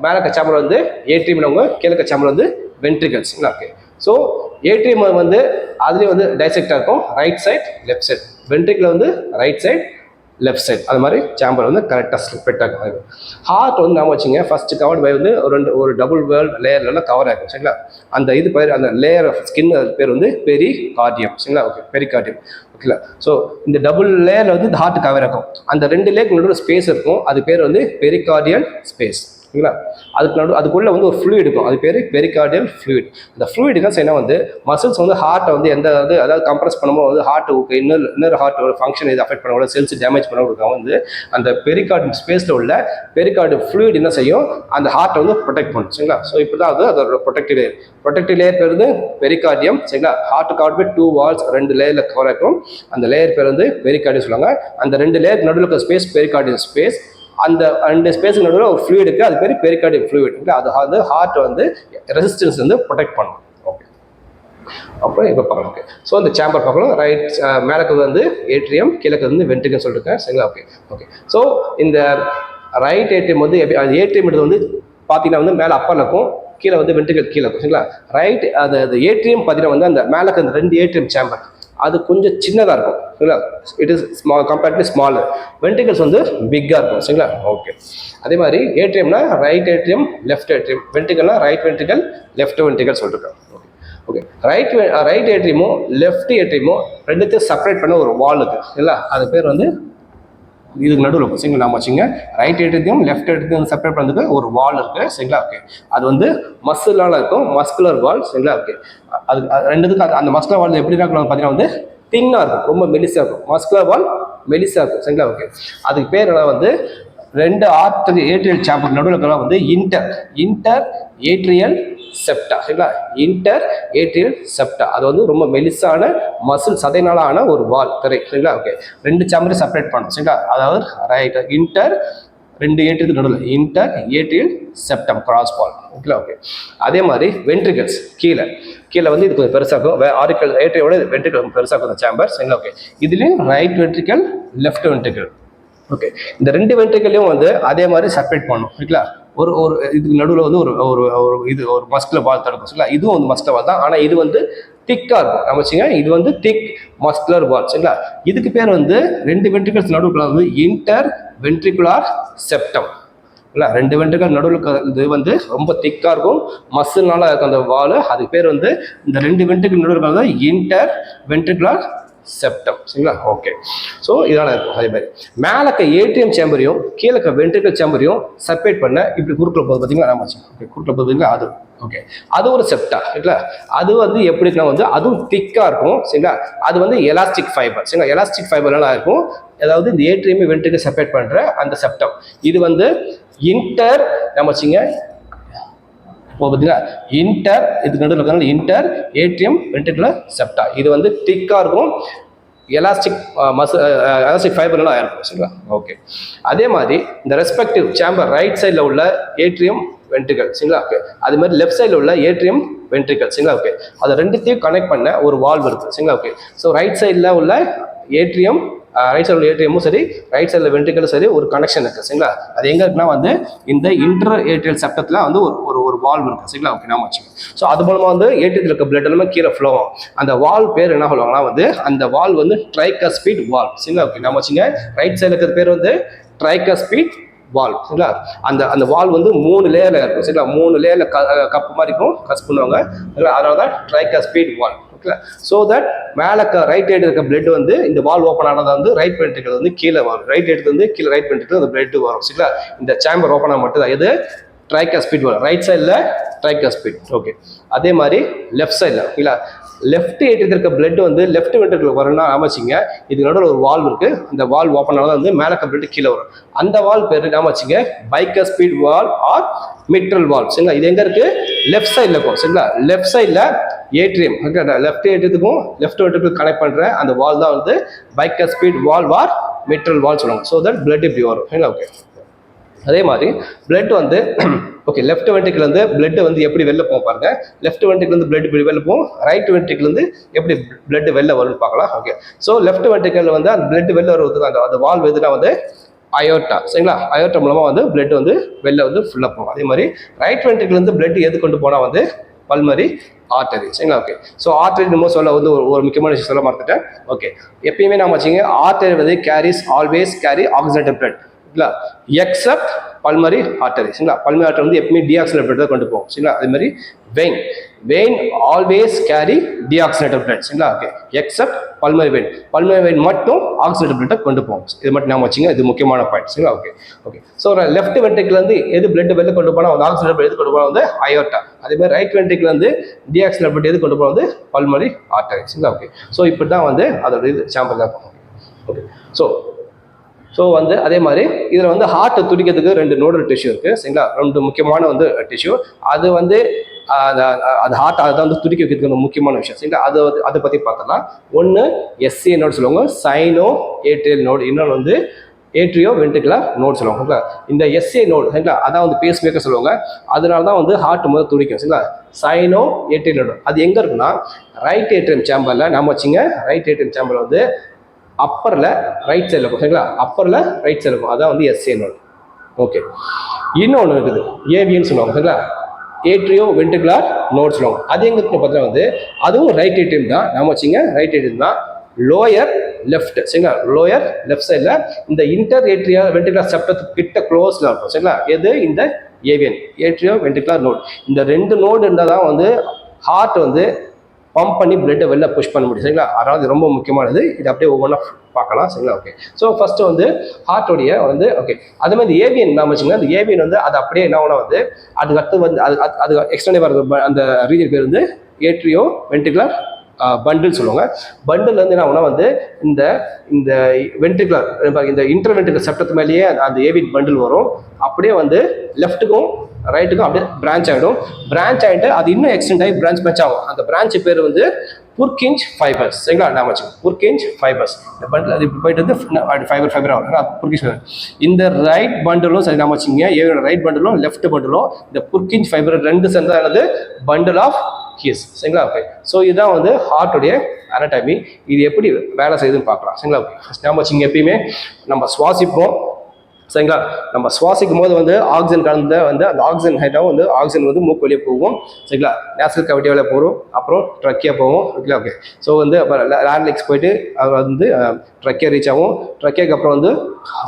மேலே சேம்பர் வந்து ஏட்ரியம் கீழே சேம்பர் வந்து வென்ட்ரிகல்ஸ் ஓகே ஸோ ஏட்ரியம் வந்து அதுலேயே வந்து டைசெக்டாக இருக்கும் right side left side ventricle வந்து ரைட் சைட் லெஃப்ட் சைட் அது மாதிரி சேம்பர் வந்து கரெக்டாக ஸ்பிட் ஆகும் ஹார்ட் வந்து நாம வச்சுங்க ஃபர்ஸ்ட் கவர்ட் பை வந்து ஒரு டபுள் வேர்ல்ட் லேயர்லாம் கவர் ஆகும் சரிங்களா அந்த இது பேர் அந்த லேயர் ஆஃப் ஸ்கின் பேர் வந்து பெரிகார்டியம் சரிங்களா ஓகே பெரிகார்டியம் ஓகேங்களா ஸோ இந்த டபுள் லேயரில் வந்து இந்த ஹார்ட் கவர் ஆகும் அந்த 2 லேயருக்கு நடுவில் ஸ்பேஸ் இருக்கும் அது பேர் வந்து பெரிகார்டியல் ஸ்பேஸ் ஓகேங்களா அதுக்குள்ள வந்து ஒரு ஃப்ளூயிட் இருக்கும் அது பேர் பெரிகார்டியல் ஃப்ளூயிட் இந்த ஃப்ளூயிடுக்கு என்ன வந்து மசில்ஸ் வந்து ஹார்ட்டை வந்து எந்த அதாவது கம்ப்ரஸ் பண்ணும்போது வந்து ஹார்ட் இன்னொரு ஹார்ட்டோட ஃபங்க்ஷன் இது அஃபெக்ட் பண்ண செல்ஸ் டேமேஜ் பண்ண வந்து அந்த பெரிகார்டியல் ஸ்பேஸில் உள்ள பெரிகார்டியல் ஃப்ளூயிட் என்ன செய்யும் அந்த ஹார்ட்டை வந்து ப்ரொடெக்ட் பண்ணும் சரிங்களா ஸோ இப்படி தான் அது அதோட ப்ரொடெக்டிவ் லேயர் பேர் வந்து பெரிகார்டியம் சரிங்களா ஹார்ட் கவர் பை 2 வால்ஸ் 2 லேயரில் கவர் ஆகும் அந்த லேயர் பேர் வந்து பெரிகார்டியம் சொல்லுவாங்க அந்த 2 லேயர் நடுவில் இருக்க ஸ்பேஸ் பெரிகார்டியல் ஸ்பேஸ் அந்த ரெண்டு ஸ்பேஸுக்கு நடுவில் ஒரு ஃப்ளூயிட் இருக்குது, அது பேர் பெரிகார்டியல் ஃப்ளூயிட். அது வந்து ஹார்ட் வந்து ரெசிஸ்டன்ஸ் வந்து ப்ரொடெக்ட் பண்ணும். ஓகே, அப்புறம் இப்போ பார்க்கலாம். ஓகே, ஸோ அந்த சேம்பர் பார்க்கலாம். ரைட் மேலக்கு வந்து ஏட்ரியம், கிழக்கு வந்து வென்ட்ரிகல் சொல்லியிருக்கேன். சரிங்களா? Okay okay. ஸோ இந்த ரைட் ஏட்ரியம் வந்து ஏட்ரியம் வந்து பார்த்தீங்கன்னா வந்து மேலே அப்பர் இருக்கும், கீழே வந்து வென்ட்ரிகல் கீழே இருக்கும். சரிங்களா? ரைட் அந்த ஏட்ரியம் பார்த்தீங்கன்னா வந்து அந்த மேலே அந்த ரெண்டு ஏட்ரியம் சேம்பர் அது கொஞ்சம் சின்னதாக இருக்கும். சரிங்களா? It is small comparedly smaller. Ventricles வந்து பிக்காக இருக்கும். சரிங்களா? ஓகே. அதே மாதிரி ஏட்ரியம்னா ரைட் ஏட்ரியம், லெஃப்ட் ஏட்ரியம். வென்ட்ரிகல்னா ரைட் வென்ட்ரிகல், லெஃப்ட் வென்ட்ரிகல் சொல்லியிருக்கேன். ஓகே, ரைட் ஏட்ரியமோ லெஃப்ட் ஏட்ரியமோ ரெண்டுத்தையும் செப்பரேட் பண்ண ஒரு வால் இருக்குது. இல்லை, அது பேர் வந்து இதுக்கு நடுவில் இருக்கும். சரிங்களா? நாம வச்சுங்க, ரைட் ஏட்ரியத்தையும் லெஃப்ட் ஏட்ரியத்தையும் செப்பரேட் பண்ணுறதுக்கு ஒரு வால் இருக்குது. சரிங்களா? ஓகே, அது வந்து மசிலால் இருக்கும், மஸ்குலர் வால். சரிங்களா? ஓகே, அது ரெண்டுத்துக்கு அந்த மஸ்குலர் வால் எப்படி இருக்கும் பார்த்தீங்கன்னா வந்து தின்னாக இருக்கும், ரொம்ப மெலிசாக இருக்கும். மஸ்குலர் வால் மெலிசாக இருக்கும். சரிங்களா? ஓகே, அதுக்கு பேர் வந்து ரெண்டு ஏட்ரியல் சேம்பர் நடுவில் இருக்கிறதா வந்து இன்டர் ஏட்ரியல் செப்டா. சரிங்களா? இன்டர் ஏட்ரியல் செப்டா, அது வந்து ரொம்ப மெலிசான மசில் சதைனால ஆன ஒரு வால் திரை. சரிங்களா? ஓகே, ரெண்டு சேம்பரையும் செப்பரேட் பண்ணணும். சரிங்களா? அதாவது ரைட் ரெண்டு ஏட்ரியத்துக்கு நடுவில் interatrial septum cross wall. Okay okay. அதே மாதிரி வென்ட்ரிகல்ஸ் கீழே வந்து இது கொஞ்சம் பெருசாக இருக்கும். ஆரிக்கல் ஏட்ரியோட வென்ட்ரிகல் பெருசாக இருக்கும் இந்த சேம்பர். சரிங்களா? ஓகே, இதுலேயும் right ventricle, left ventricle. Okay, இந்த ரெண்டு வென்ட்ரிகலையும் வந்து அதே மாதிரி செப்பரேட் பண்ணணும். ஓகேங்களா? ஒரு இதுக்கு நடுவில் வந்து ஒரு மஸ்குலர் வால் தடுக்கும். சரிங்களா? இதுவும் வந்து மஸ்குலர் வால் தான், ஆனால் இது வந்து திக்காக இருக்கும். நம்ம வச்சுங்க, இது வந்து திக் மஸ்குலர் வால். சரிங்களா? இதுக்கு பேர் வந்து ரெண்டு வென்ட்ரிகல்ஸ் நடுவில் வந்து இன்டர் வென்ட்ரிகுலார் செப்டம். இல்லை, ரெண்டு வென்ட்ரிகல் நடுவில் இது வந்து ரொம்ப திக்காக இருக்கும், மசில்னால இருக்கும் அந்த வால். அதுக்கு பேர் வந்து இந்த ரெண்டு வென்ட்ரிகல் நடுவில் இருக்கிறது இன்டர் வென்ட்ரிகுலார் செப்டம். சரிங்களா? ஓகே, ஸோ இதெல்லாம் இருக்கும். அதே மாதிரி மேலக்க ஏட்ரியம் சேம்பரையும் கீழக்க வென்ட்ரிகல் சேம்பரையும் செப்பரேட் பண்ண இப்படி குறுக்கில் போகுது பார்த்தீங்களா? நம்ம ஓகே, குறுக்கில் போகுது பார்த்தீங்களா? அது ஓகே, அது ஒரு செப்டா. சரிங்களா? அது வந்து எப்படின்னா வந்து அதுவும் திக்காக இருக்கும். சரிங்களா? அது வந்து எலாஸ்டிக் ஃபைபர். சரிங்களா? எலாஸ்டிக் ஃபைபர்லாம் இருக்கும். அதாவது இந்த ஏட்ரியம் வென்ட்ரிகல் செப்பரேட் பண்ணுற அந்த செப்டம் இது வந்து இன்டர் நம்ம வச்சுங்க பார்த்தீங்களா? இன்டர் இதுக்கு நடுவில் இருக்கிறது இன்டர் ஏட்ரியம் வென்ட்ரிகுலர் செப்டா. இது வந்து திக்காக இருக்கும், எலாஸ்டிக் ஃபைபர்லாம் இருக்கும். சரிங்களா? ஓகே, அதே மாதிரி இந்த ரெஸ்பெக்டிவ் சேம்பர் ரைட் சைடில் உள்ள ஏட்ரியம் வென்ட்ரிகல். சரிங்களா? ஓகே, அது மாதிரி லெஃப்ட் சைடில் உள்ள ஏட்ரியம் வென்ட்ரிகல். சரிங்களா? ஓகே, அதை ரெண்டுத்தையும் கனெக்ட் பண்ண ஒரு வால்வ் இருக்குது. சரிங்களா? ஓகே, ஸோ ரைட் சைடில் உள்ள ஏட்ரியம் ரைட் சைடில் ஏட்ரியமும் சரி, ரைட் சைடில் வென்ட்ரிகலும் சரி ஒரு கனெக்ஷன் இருக்குது. சரிங்களா? அது எங்கே இருக்குன்னா வந்து இந்த இன்டர் ஏட்ரியல் செப்டத்தில் வந்து ஒரு வால்வ் இருக்குது. சரிங்களா? ஓகே, நாம வச்சுக்கோங்க. ஸோ அது மூலமாக வந்து ஏட்ரியத்தில் இருக்க பிளட் எல்லாமே கீழே ஃப்ளோ ஆகும். அந்த வால் பேர் என்ன சொல்லுவாங்கன்னா வந்து அந்த வால் வந்து ட்ரைகஸ்பீட் வால். சரிங்களா? ஓகே, நாம வச்சுங்க, ரைட் சைடில் இருக்கிற பேர் வந்து ட்ரைகஸ்பீட் வால். சரிங்களா? அந்த வால் வந்து 3 லேயர்ல இருக்கும். சரிங்களா? 3 லேயர்ல கப்பு மாதிரி இருக்கும், கஸ் பண்ணுவாங்க. அதனால தான் ட்ரைகஸ்பீட் வால். ஓகே, ஸோ தட் மேலே ரைட் சைடு இருக்க பிளட் வந்து இந்த வால் ஓப்பன் ஆனது வந்து ரைட் வென்ட்ரிகல் வந்து கீழே வரும், ரைட் எடுத்து வந்து கீழே ரைட் வென்ட்ரிகல் அந்த பிளட் வரும். சரிங்களா? இந்த சேம்பர் ஓப்பன் ஆக மட்டும் தான் எது ட்ரைகஸ்பீட் வரும், ரைட் சைடில் ட்ரைகஸ்பீட். ஓகே, அதே மாதிரி லெஃப்ட் சைடில் ஓகேங்களா, லெஃப்ட் ஏற்றிட்டு இருக்க பிளட் வந்து லெஃப்ட் வென்ட்ரிகல் வரணும்னா அமைச்சிங்க, இதுக்கு நடுவில் ஒரு வால்வ் இருக்கு, அந்த வால் ஓப்பன் ஆனது வந்து மேலே பிளட் கீழே வரும். அந்த வால் பேர் நாம வச்சுங்க பைகஸ்பீட் வால் ஆர் மிட்ரல் வால். சரிங்களா? இது எங்க இருக்கு? லெஃப்ட் சைடில் இருக்கும். சரிங்களா? லெஃப்ட் சைடில் ஏட்ரியம் லெஃப்ட் ஏட்ரியத்துக்கும் லெஃப்ட் வென்ட்ரிகல் கனெக்ட் பண்ற அந்த வால் தான் வந்து பைகஸ்பீட் வால் ஆர் மிட்ரல் வால் சொல்லுவாங்க. ஸோ தட் பிளட் இப்படி வரும். சரிங்களா? ஓகே, அதே மாதிரி பிளட் வந்து ஓகே, லெஃப்ட் வென்ட்ரிகல் வந்து பிளட் வந்து எப்படி வெளில போகும் பாருங்க. லெஃப்ட் வென்ட்ரிகல் வந்து பிளட் இப்படி வெளில போகும், ரைட் வென்ட்ரிகல் வந்து எப்படி பிளட் வெளில வரும்னு பார்க்கலாம். ஓகே, ஸோ லெஃப்ட் வென்ட்ரிகல் வந்து அந்த பிளட் வெளில வருவதுக்கு அந்த வால் எதுனா வந்து அயோட்டா. சரிங்களா? அயோட்டா மூலமா வந்து பிளட் வந்து வெளில வந்து ஃபுல்லாக போகும். அதே மாதிரி ரைட் வென்ட்ரிகல் வந்து பிளட் எது கொண்டு போனால் வந்து பல்மரி ஆர்டரி. சரிங்களா? ஓகே, ஸோ ஆர்டரி நம்ம சொல்ல வந்து ஒரு முக்கியமான விஷயம் சொல்ல மறந்துட்டேன். ஓகே, எப்பயுமே நம்ம வச்சுங்க ஆர்டரி வந்து ஆல்வேஸ் கேரி ஆக்சிஜனேட்டட் பிளட். சரிங்களா? Accept pulmonary artery. சரிங்களா? பல்மரி ஆர்டரி வந்து எப்பவுமே டீஆக்சிஜனேட்டட் பிளட் தான் கொண்டு போகும். சரிங்களா? அதே மாதிரி vein always carry deoxygenated blood. சரிங்களா? ஓகே, எக்ஸப்ட் பல்மரி வெயின் மட்டும் ஆக்சிஜனேட்டட் பிளட்டை கொண்டு போகும். இது மட்டும் நாம வச்சுங்க, இது முக்கியமான பாயிண்ட். சரிங்களா? Okay okay, so left ventricle வந்து எது பிளட் வெளில கொண்டு போனால் வந்து ஆக்சிஜனேட்டட் பிளட் எது கொண்டு போனால் வந்து அயோட்டா. அதே மாதிரி ரைட் வென்ட்ரிகல் வந்து டீஆக்சிஜனேட்டட் பிளட் எது கொண்டு போனால் வந்து பல்மரி ஆர்டரி. சரிங்களா? ஓகே, ஸோ இப்படி தான் வந்து அதோட இது சாம்பிள் தான். ஓகே, ஸோ வந்து அதே மாதிரி இதில் வந்து ஹார்ட் துடிக்கிறதுக்கு 2 நோடல் டிஷ்யூ இருக்குது. சரிங்களா? 2 முக்கியமான வந்து டிஷ்யூ. அது வந்து அது ஹார்ட் அதை வந்து துடிக்க வைக்கிறதுக்கு முக்கியமான விஷயம். சரிங்களா? அதை பற்றி பார்த்தோம்னா ஒன்று எஸ்சி நோடு சொல்லுவாங்க, சைனோ ஏட்ரியல் நோடு. இன்னொன்று வந்து ஏட்ரியோ வென்ட்ரிகுலர் நோட் சொல்லுவாங்க சரிங்களா. இந்த எஸ்ஏ நோட் சரிங்களா, அதான் வந்து பேஸ் மேக்கர் சொல்லுவாங்க. அதனால தான் வந்து ஹார்ட் முதல் துடிக்கும் சரிங்களா. சைனோ ஏட்ரியல் நோட் அது எங்கே இருக்குன்னா ரைட் ஏட்ரியம் சேம்பரில் நம்ம வச்சுங்க. ரைட் ஏட்ரியம் சேம்பர் வந்து அப்பரில் ரைட் சைடில் இருக்கும் சரிங்களா. அப்பரில் ரைட் சைடில் இருக்கும், அதான் வந்து எஸ்ஏ நோட். ஓகே, இன்னொன்று இருக்குது ஏவின்னு சொல்லுவாங்க சரிங்களா. ஏட்ரியோ வென்ட்ரிகுலர் நோட் சொல்லுவாங்க. அது எங்கே பார்த்தா வந்து அதுவும் ரைட் ஏட்ரியம் தான். நம்ம வச்சுங்க ரைட் ஏட்ரியம் தான். லோயர் லெஃப்ட் சரிங்களா. லோயர் லெஃப்ட் சைடில் இந்த இன்டர் ஏட்ரியா வென்ட்ரிகுலர் செப்டத்துக்கு கிட்ட க்ளோஸில் இருக்கும் சரிங்களா. எது இந்த ஏவியன் ஏட்ரியோ வென்ட்ரிகுலர் நோட். இந்த ரெண்டு நோடு இருந்தால் தான் வந்து ஹார்ட் வந்து பம்ப் பண்ணி பிளட்டை வெளில புஷ் பண்ண முடியும் சரிங்களா. அதாவது ரொம்ப முக்கியமானது. இது அப்படியே ஒவ்வொன்றா பார்க்கலாம் சரிங்களா. ஓகே, ஸோ ஃபர்ஸ்ட் வந்து ஹார்ட்டோடைய வந்து ஓகே, அதே மாதிரி ஏவியன் நான் வச்சுக்கோங்க. அந்த ஏவியன் வந்து அது அப்படியே என்ன ஒன்றா வந்து அதுக்கு அடுத்து வந்து அது எக்ஸ்டெண்ட் வர அந்த ரீஜன் பேர் வந்து ஏட்ரியோ வென்ட்ரிகுலர் பண்டில் சொல்லுவாங்க. பண்டில் வந்து என்ன ஆகும்னா வந்து இந்த இந்த வென்ட்ரிகுலர் இந்த இன்டர் வென்ட்ரிகுலர் செப்டத்து மேலேயே அந்த ஏவியன் பண்டில் வரும். அப்படியே வந்து லெஃப்ட்டுக்கும் ரைட்டுக்கும் அப்படியே பிரான்ச் ஆகிடும். பிரான்ச் ஆகிட்டு அது இன்னும் எக்ஸ்டெண்ட் ஆகி பிரான்ச் ஆகும். அந்த பிரான்ச் பேர் வந்து புர்கிஞ்ச் ஃபைபர்ஸ் சரிங்களா. நான் வச்சுக்கோங்க புர்கிஞ்ச் ஃபைபர்ஸ். இந்த பண்டில் அது இப்படி போயிட்டு வந்து ஃபைபர் ஆகும் புர்கிஞ்ச் ஃபைபர். இந்த ரைட் பண்டிலும் சரி நான் வச்சுக்கோங்க. ஏவியோட ரைட் பண்டிலும் லெஃப்ட் பண்டிலும் இந்த புர்கிஞ்ச் ஃபைபர் ரெண்டு சேர்ந்ததானது பண்டில் ஆஃப் ஹிஸ் சரிங்களா. ஓகே, ஸோ இதுதான் வந்து ஹார்ட்டுடைய அனடாமி. இது எப்படி வேலை செய்யுதுன்னு பார்க்கலாம் சரிங்களா. நம்ம வச்சுங்க எப்பயுமே நம்ம சுவாசிப்போம் சரிங்களா. நம்ம சுவாசிக்கும் போது வந்து ஆக்சிஜன் கலந்த வந்து அந்த ஆக்சிஜன் ஹைட்டாகவும் வந்து ஆக்சிஜன் வந்து மூக்கு வழியாக போகும் சரிங்களா. நேச்சுரல் கேவிட்டி வழியாக போகும், அப்புறம் ட்ரக்கியாக போகும் ஓகே. ஓகே, ஸோ வந்து அப்புறம் லேர்னிக்ஸ் போயிட்டு அது வந்து ட்ரக்கியாக ரீச் ஆகும். ட்ரக்கியாக்கு அப்புறம் வந்து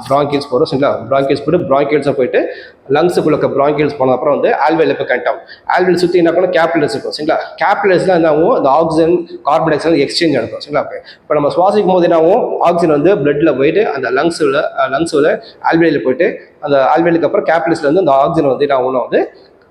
ப்ராங்கியல்ஸ் போகிறோம் சரிங்களா. ப்ராங்கியல்ஸ் போய்ட்டு ப்ராங்கியல்ஸை போயிட்டு லங்ஸுக்குள்ள ப்ராங்கியல்ஸ் போன அப்புறம் வந்து ஆல்வேல் இப்போ கனெக்ட் ஆகும். ஆல்வேல் சுற்றி என்ன பண்ணணும் கேபிலர்ஸ் இருக்கும் சரிங்களா. கேபிலர்ஸ்லாம் என்ன ஆகும் அந்த oxygen carbon di oxide exchange நடக்கும் சரிங்களா. ஓகே, இப்போ நம்ம சுவாசிக்கும் போது என்ன ஆகும் ஆக்சிஜன் வந்து பிளட்டில் போயிட்டு அந்த லங்ஸில் ஆல்வேலில் போயிட்டு அந்த ஆல்வேலுக்கு அப்புறம் கேபிலர்ஸ்ல வந்து அந்த ஆக்சிஜன் வந்து என்ன ஆகும்னா வந்து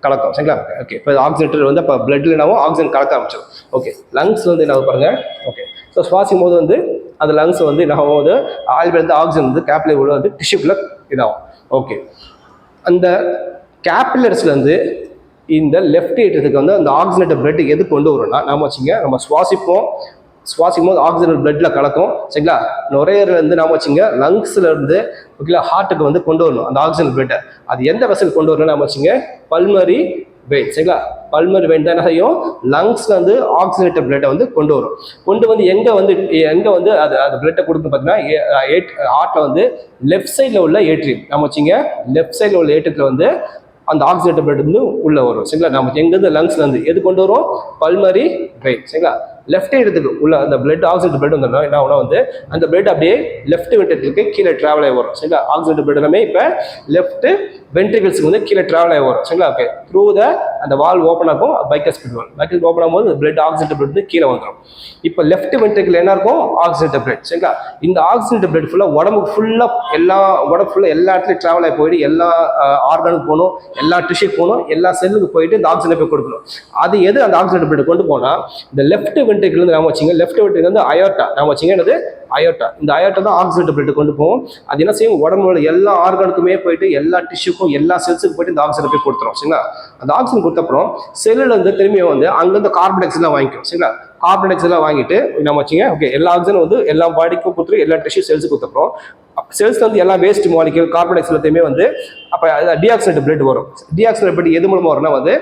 கலக்கும் சரிங்களா. ஓகே, இப்போ ஆக்சிஜன் வந்து இப்போ பிளட்ல என்னாவும் ஆக்சிஜன் கலக்க ஆரம்பிச்சிடும். ஓகே, லங்ஸ் வந்து என்ன பாருங்க. ஓகே, ஸோ சுவாசிக்கும் போது வந்து அந்த லங்ஸ் வந்து என்ன ஆகும் போது ஆல்வேல் வந்து ஆக்சிஜன் வந்து கேபிலர் உள்ள வந்து டிஷ்யூக்குள்ள இதாகும். ஓகே, அந்த கேபிலர்ஸ்லேருந்து இந்த லெஃப்ட் ஏற்றத்துக்கு வந்து அந்த ஆக்சிஜனேட்டட் பிளட் எது கொண்டு வரும்னா நம்ம வச்சுங்க நம்ம சுவாசிக்கும் போது ஆக்சிஜன் பிளட்ல கலக்கும் சரிங்களா. நுரையீரலேருந்து நாம வச்சுங்க லங்ஸ்ல இருந்து ஓகேங்களா ஹார்ட்டுக்கு வந்து கொண்டு வரணும் அந்த ஆக்சிஜன் பிளட்டை. அது எந்த வெசல் கொண்டு வரணும் நாம வச்சுங்க பல்மரி வெயின் சரிங்களா. பல்மரி வெயின் தான் என்ன செய்யும் லங்ஸ்ல வந்து ஆக்சிஜனேட்டட் பிளட்டை வந்து கொண்டு வரும். கொண்டு வந்து எங்க வந்து அது பிளட்டை கொடுக்கும் பார்த்தீங்கன்னா ஹார்ட்ல வந்து லெஃப்ட் சைடில் உள்ள ஏட்ரியம் நம்ம வச்சுங்க. லெஃப்ட் சைடில் உள்ள ஏட்ரியத்தில் வந்து அந்த ஆக்சிஜனேட்டட் பிளட் வந்து உள்ள வரும் சரிங்களா. நம்ம எங்கேருந்து லங்ஸ்ல இருந்து எது கொண்டு வரும் பல்மரி வெயின் சரிங்களா. லெஃப்ட் ஏற்றத்துக்கு உள்ள அந்த பிளட் ஆக்சிஜன் பிளட் வந்தோம்னா என்ன ஆகுனா வந்து அந்த பிளட் அப்படியே லெஃப்ட் வென்ட்ரிகிளுக்கு கீழே டிராவல் ஆகி வரும் சரிங்களா. ஆக்சிஜன் பிளட் எல்லாமே இப்போ லெஃப்ட் வென்ட்ரிகிள்ஸ்க்கு வந்து கீழே டிராவல் ஆகி வரும் சரிங்களா. ஓகே, த்ரூ அந்த வால் ஓப்பன் ஆகும் பைக்கஸ்பிட் வால். பைக்கஸ் ஓப்பன் ஆகும்போது பிளட் ஆக்சிஜன் பிளட் வந்து கீழே வந்துடும். இப்போ லெஃப்ட் வென்ட்ரிகிள் என்ன இருக்கும் ஆக்சிஜன் பிளட் சரிங்களா. இந்த ஆக்சிஜன் பிளட் ஃபுல்லாக உடம்புக்கு ஃபுல்லாக எல்லா இடத்துலையும் டிராவல் ஆகி போயிட்டு எல்லா ஆர்கனுக்கு போகணும், எல்லா டிஷ்யூக்கு போகணும், எல்லா செல்லுக்கு போயிட்டு இந்த ஆக்சிஜனை போய் கொடுக்கணும். அது எது அந்த ஆக்சிஜன் பிளட் கொண்டு போனால் இந்த லெஃப்ட் வென்ட்ரிகிள் வந்து நாம வச்சுங்க. லெஃப்ட் வென்ட்ரிகிள் வந்து அயோர்ட்டா நாம வச்சுங்க. என்னது அயோர்ட்டா. இந்த அயோர்ட்டா தான் ஆக்சிஜன் பிளட் கொண்டு போகும். அது என்ன செய்யும் உடம்புல எல்லா ஆர்கனுக்குமே போயிட்டு எல்லா டிஷ்யூக்கும் எல்லா செல்ஸுக்கு போயிட்டு இந்த ஆக்சிஜன் போய் கொடுத்துரும் சரிங்களா. அந்த ஆக்சிஜன் கொடுத்த அப்புறம் செல்லுல இருந்து திரும்பியும் வந்து அங்கிருந்து கார்பன் டை ஆக்சைடு வாங்கிக்கும் சரிங்களா. கார்பன் டை ஆக்சைடு வாங்கிட்டு நம்ம வச்சுங்க. ஓகே, எல்லா ஆக்சிஜன் வந்து எல்லா பாடிக்கும் கொடுத்துரும், எல்லா டிஷ்யூ செல்ஸுக்கு கொடுத்தப்பறம் செல்ஸ் வந்து எல்லா waste molecule carbon di oxide எல்லாத்தையுமே வந்து அப்போ டீஆக்சிஜனேட்டட் பிளட் வரும். டீஆக்சிஜனேட்டட் பிளட் எது மூலமா வரும்னா வந்து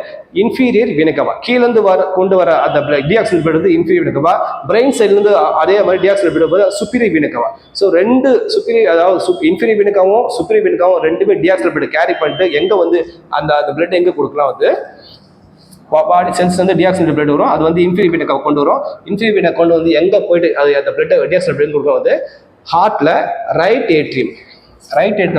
இன்ஃபீரியர் வினகவா கீழேருந்து கொண்டு வர அந்த டீஆக்சிஜனேட்டட் பிளட் வந்து இன்ஃபீரியர் வினகவா. பிரெயின் சைட்லேருந்து அதே மாதிரி டீஆக்சிஜனேட்டட் பிளட் வந்து சுப்பீரியர் வினகவா. ஸோ ரெண்டு சுப்பீரியர் அதாவது இன்ஃபீரியர் வினகாவும் சுப்பீரியர் வினகாவும் ரெண்டுமே டீஆக்சிஜனேட்டட் பிளட் கேரி பண்ணிட்டு எங்கே வந்து அந்த பிளட் எங்கே கொடுக்கலாம் வந்து பாடி செல்ஸ் வந்து டீஆக்சிஜனேட்டட் பிளட் வரும். அது வந்து இன்ஃபீரியர் வினகாவை கொண்டு வரும். இன்ஃபீரியர் வினகா கொண்டு வந்து எங்கே போயிட்டு அது அந்த பிளட் டீஆக்சிஜனேட்டட் பிளட் கொடுக்கும் வந்து ஹார்ட்ல ரைட் ஏட்ரியம்